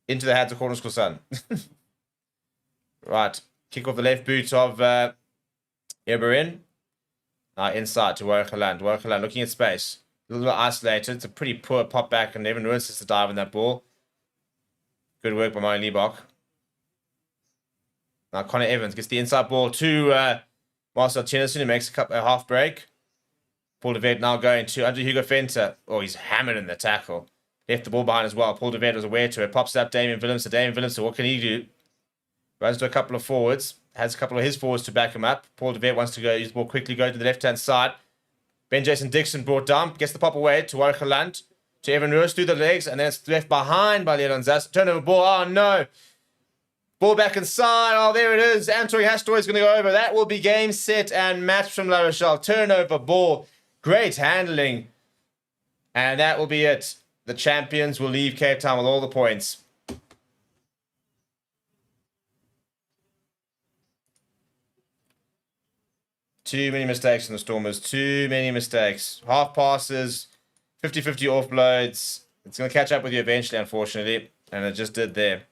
into the hands of Corner School Sun. Right. Kick off the left boot of Iberin. Now inside to Watchalong. Watchalong looking at space. A little bit isolated. It's a pretty poor pop back, and Evan Lewis has to dive on that ball. Good work by Moen Liebach. Now Connor Evans gets the inside ball to Marcel Chenison, who makes a half break. Paul de Vet now going to Andre Hugo Fenter. Oh, he's hammered in the tackle. Left the ball behind as well. Paul de Vet was aware to it. Pops it up Damien Willems. Damien Willems, so what can he do? Runs to a couple of forwards. Has a couple of his forwards to back him up. Paul de Vet wants to go use the ball quickly, go to the left-hand side. Ben Jason Dixon brought down. Gets the pop away to Watchalong. To Evan Roos through the legs. And then it's left behind by Leon Zas. Turnover ball. Oh, no. Ball back inside. Oh, there it is. Antori Hastor is going to go over. That will be game, set, and match from La Rochelle. Turnover ball. Great handling. And that will be it. The champions will leave Cape Town with all the points. Too many mistakes from the Stormers. Too many mistakes. Half passes, 50-50 offloads. It's going to catch up with you eventually, unfortunately. And it just did there.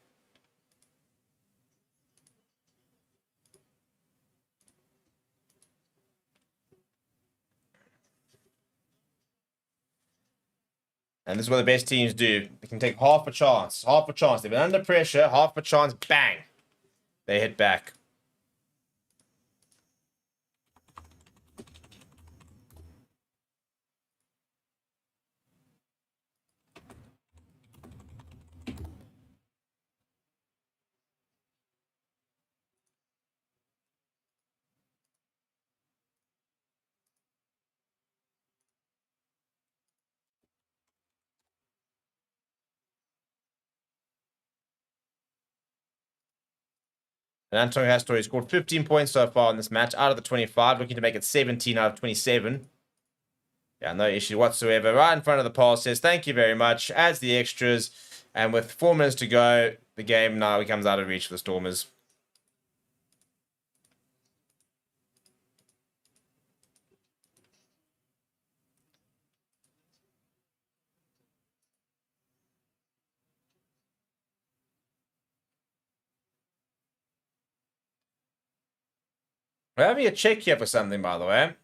And this is what the best teams do. They can take half a chance. Half a chance. They've been under pressure. Half a chance. Bang. They hit back. And Antonio Hastori scored 15 points so far in this match out of the 25, looking to make it 17 out of 27. Yeah, no issue whatsoever. Right in front of the pole says, thank you very much. Adds the extras. And with 4 minutes to go, the game now becomes out of reach for the Stormers. We're having a check here for something, by the way.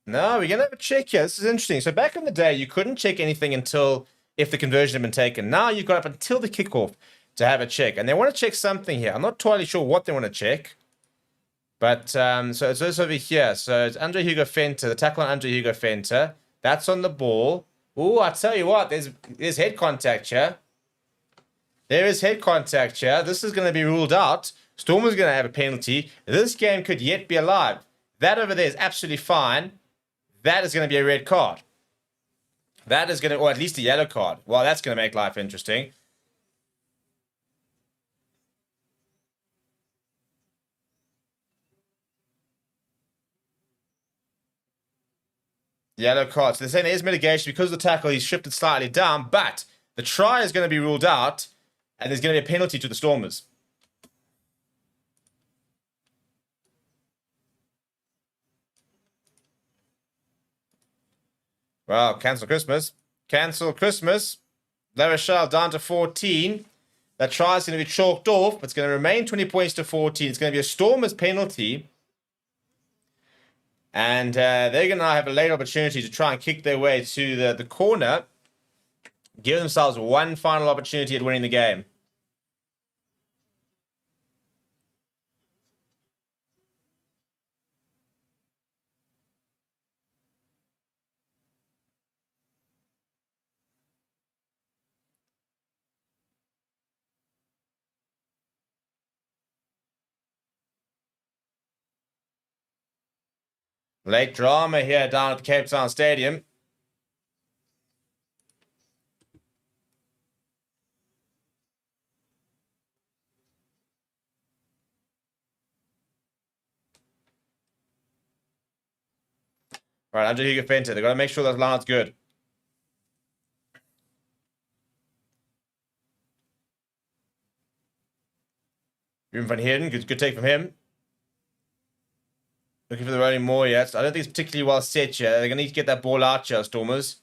No, we're going to have a check here. This is interesting. So back in the day, you couldn't check anything until if the conversion had been taken. Now you've got up until the kickoff to have a check. And they want to check something here. I'm not totally sure what they want to check. But, so it's this over here. So it's Andre Hugo Fenter, the tackle on Andre Hugo Fenter. That's on the ball. Ooh, I tell you what, there's head contact here. There is head contact here. This is going to be ruled out. Stormers going to have a penalty. This game could yet be alive. That over there is absolutely fine. That is going to be a red card. That is going to, or at least a yellow card. Well, that's going to make life interesting. Yellow card. So they're saying there is mitigation because of the tackle. He's shifted slightly down, but the try is going to be ruled out, and there's going to be a penalty to the Stormers. Well, cancel Christmas. Cancel Christmas. La Rochelle down to 14. That try is going to be chalked off, but it's going to remain 20 points to 14. It's going to be a Stormers penalty. And they're going to now have a late opportunity to try and kick their way to the corner. Give themselves one final opportunity at winning the game. Late drama here down at the Cape Town Stadium. Right, Andre Hugo Fenter. They've got to make sure that lineout's good. Ruben van Heerden, good take from him. Looking for the rolling more yet. I don't think it's particularly well set here. They're going to need to get that ball out here, Stormers.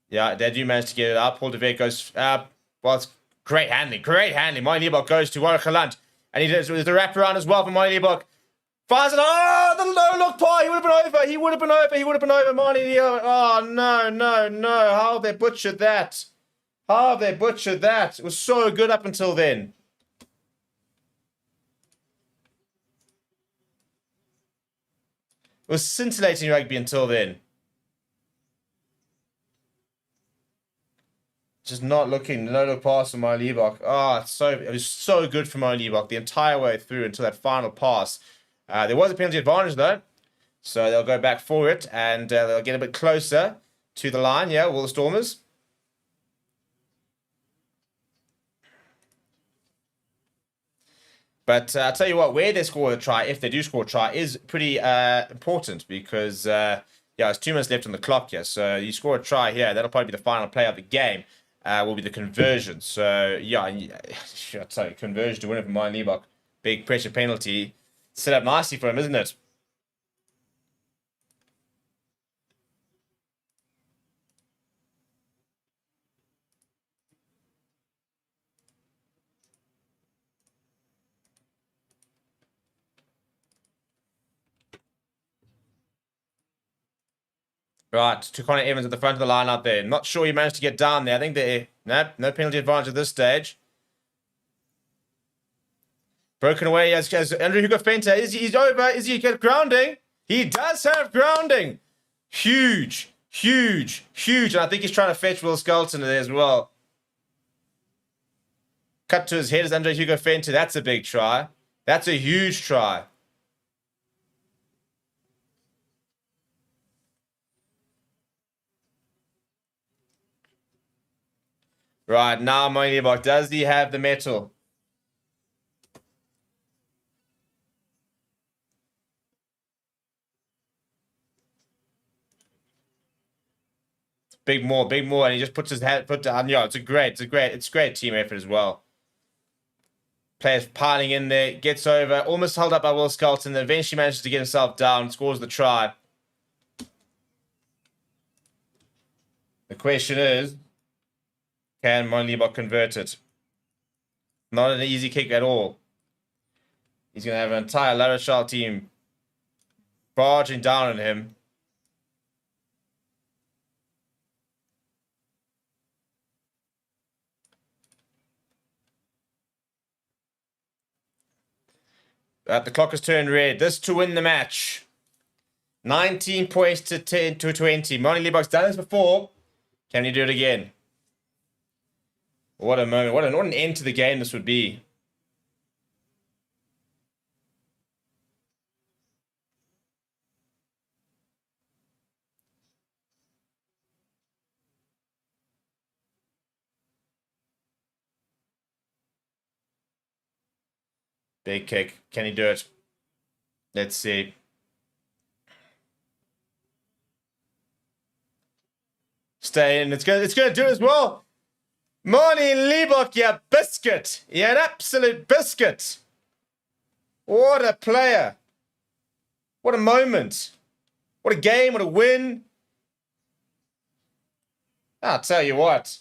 Yeah, they do manage to get it out. Paul de Beek goes... well, it's great handling. Great handling. Monie Liebok goes to Warwick. And he does the wraparound as well for Monie Liebok. Fires it. Oh, the low look pie. He would have been over. He would have been over. He would have been over. Monie Liebok. Oh, no, no, no. How have they butchered that? How have they butchered that? It was so good up until then. It was scintillating rugby until then. Just not looking, no look pass from Monie Liebok. Oh, it was so good for Monie Liebok the entire way through until that final pass. There was a penalty advantage though, so they'll go back for it and they'll get a bit closer to the line. Yeah, will the Stormers? But I'll tell you what, where they score a try, if they do score a try, is pretty important because yeah, there's 2 minutes left on the clock here. So you score a try here, that'll probably be the final play of the game. Will be the conversion. So yeah, I'll tell you, conversion to win it for Monie Liebok. Big pressure penalty. Set up nicely for him, isn't it? Right, to Connor Evans at the front of the line out there. Not sure he managed to get down there. I think no penalty advantage at this stage. Broken away as Andrew Hugo Fenter. He's over. Is he get grounding? He does have grounding. Huge, huge, huge. And I think he's trying to fetch Will Skelton there as well. Cut to his head as Andrew Hugo Fenter. That's a big try. That's a huge try. Right, now Monie Liebok, does he have the metal? Big more, and he just puts his foot down. Yeah, it's great team effort as well. Players piling in there, gets over, almost held up by Will Skelton, then eventually manages to get himself down, scores the try. The question is, can Monie Liebok convert it? Not an easy kick at all. He's going to have an entire La Rochelle team barging down on him. The clock has turned red. This to win the match. 19 points to 20. Monie Liebok's done this before. Can he do it again? What a moment. What an end to the game this would be. Big kick. Can he do it? Let's see. Stay in. It's going to do it as well. Monie Liebok, you biscuit. You're an absolute biscuit. What a player. What a moment. What a game. What a win. I'll tell you what.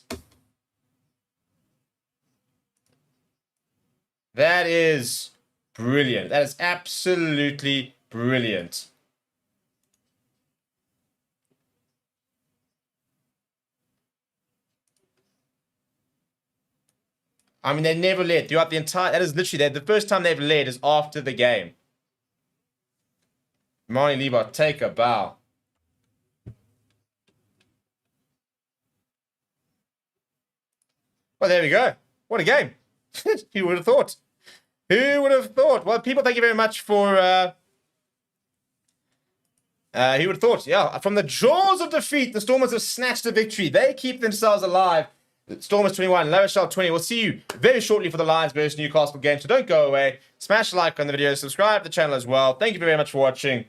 That is brilliant. That is absolutely brilliant. I mean, they never led throughout the entire... That is literally... The first time they've led is after the game. Monie Liebok, take a bow. Well, there we go. What a game. Who would have thought? Who would have thought? Well, people, thank you very much for... who would have thought? Yeah, from the jaws of defeat, the Stormers have snatched a victory. They keep themselves alive. Stormers 21, La Rochelle 20. We'll see you very shortly for the Lions versus Newcastle game, so don't go away. Smash a like on the video, subscribe to the channel as well. Thank you very much for watching.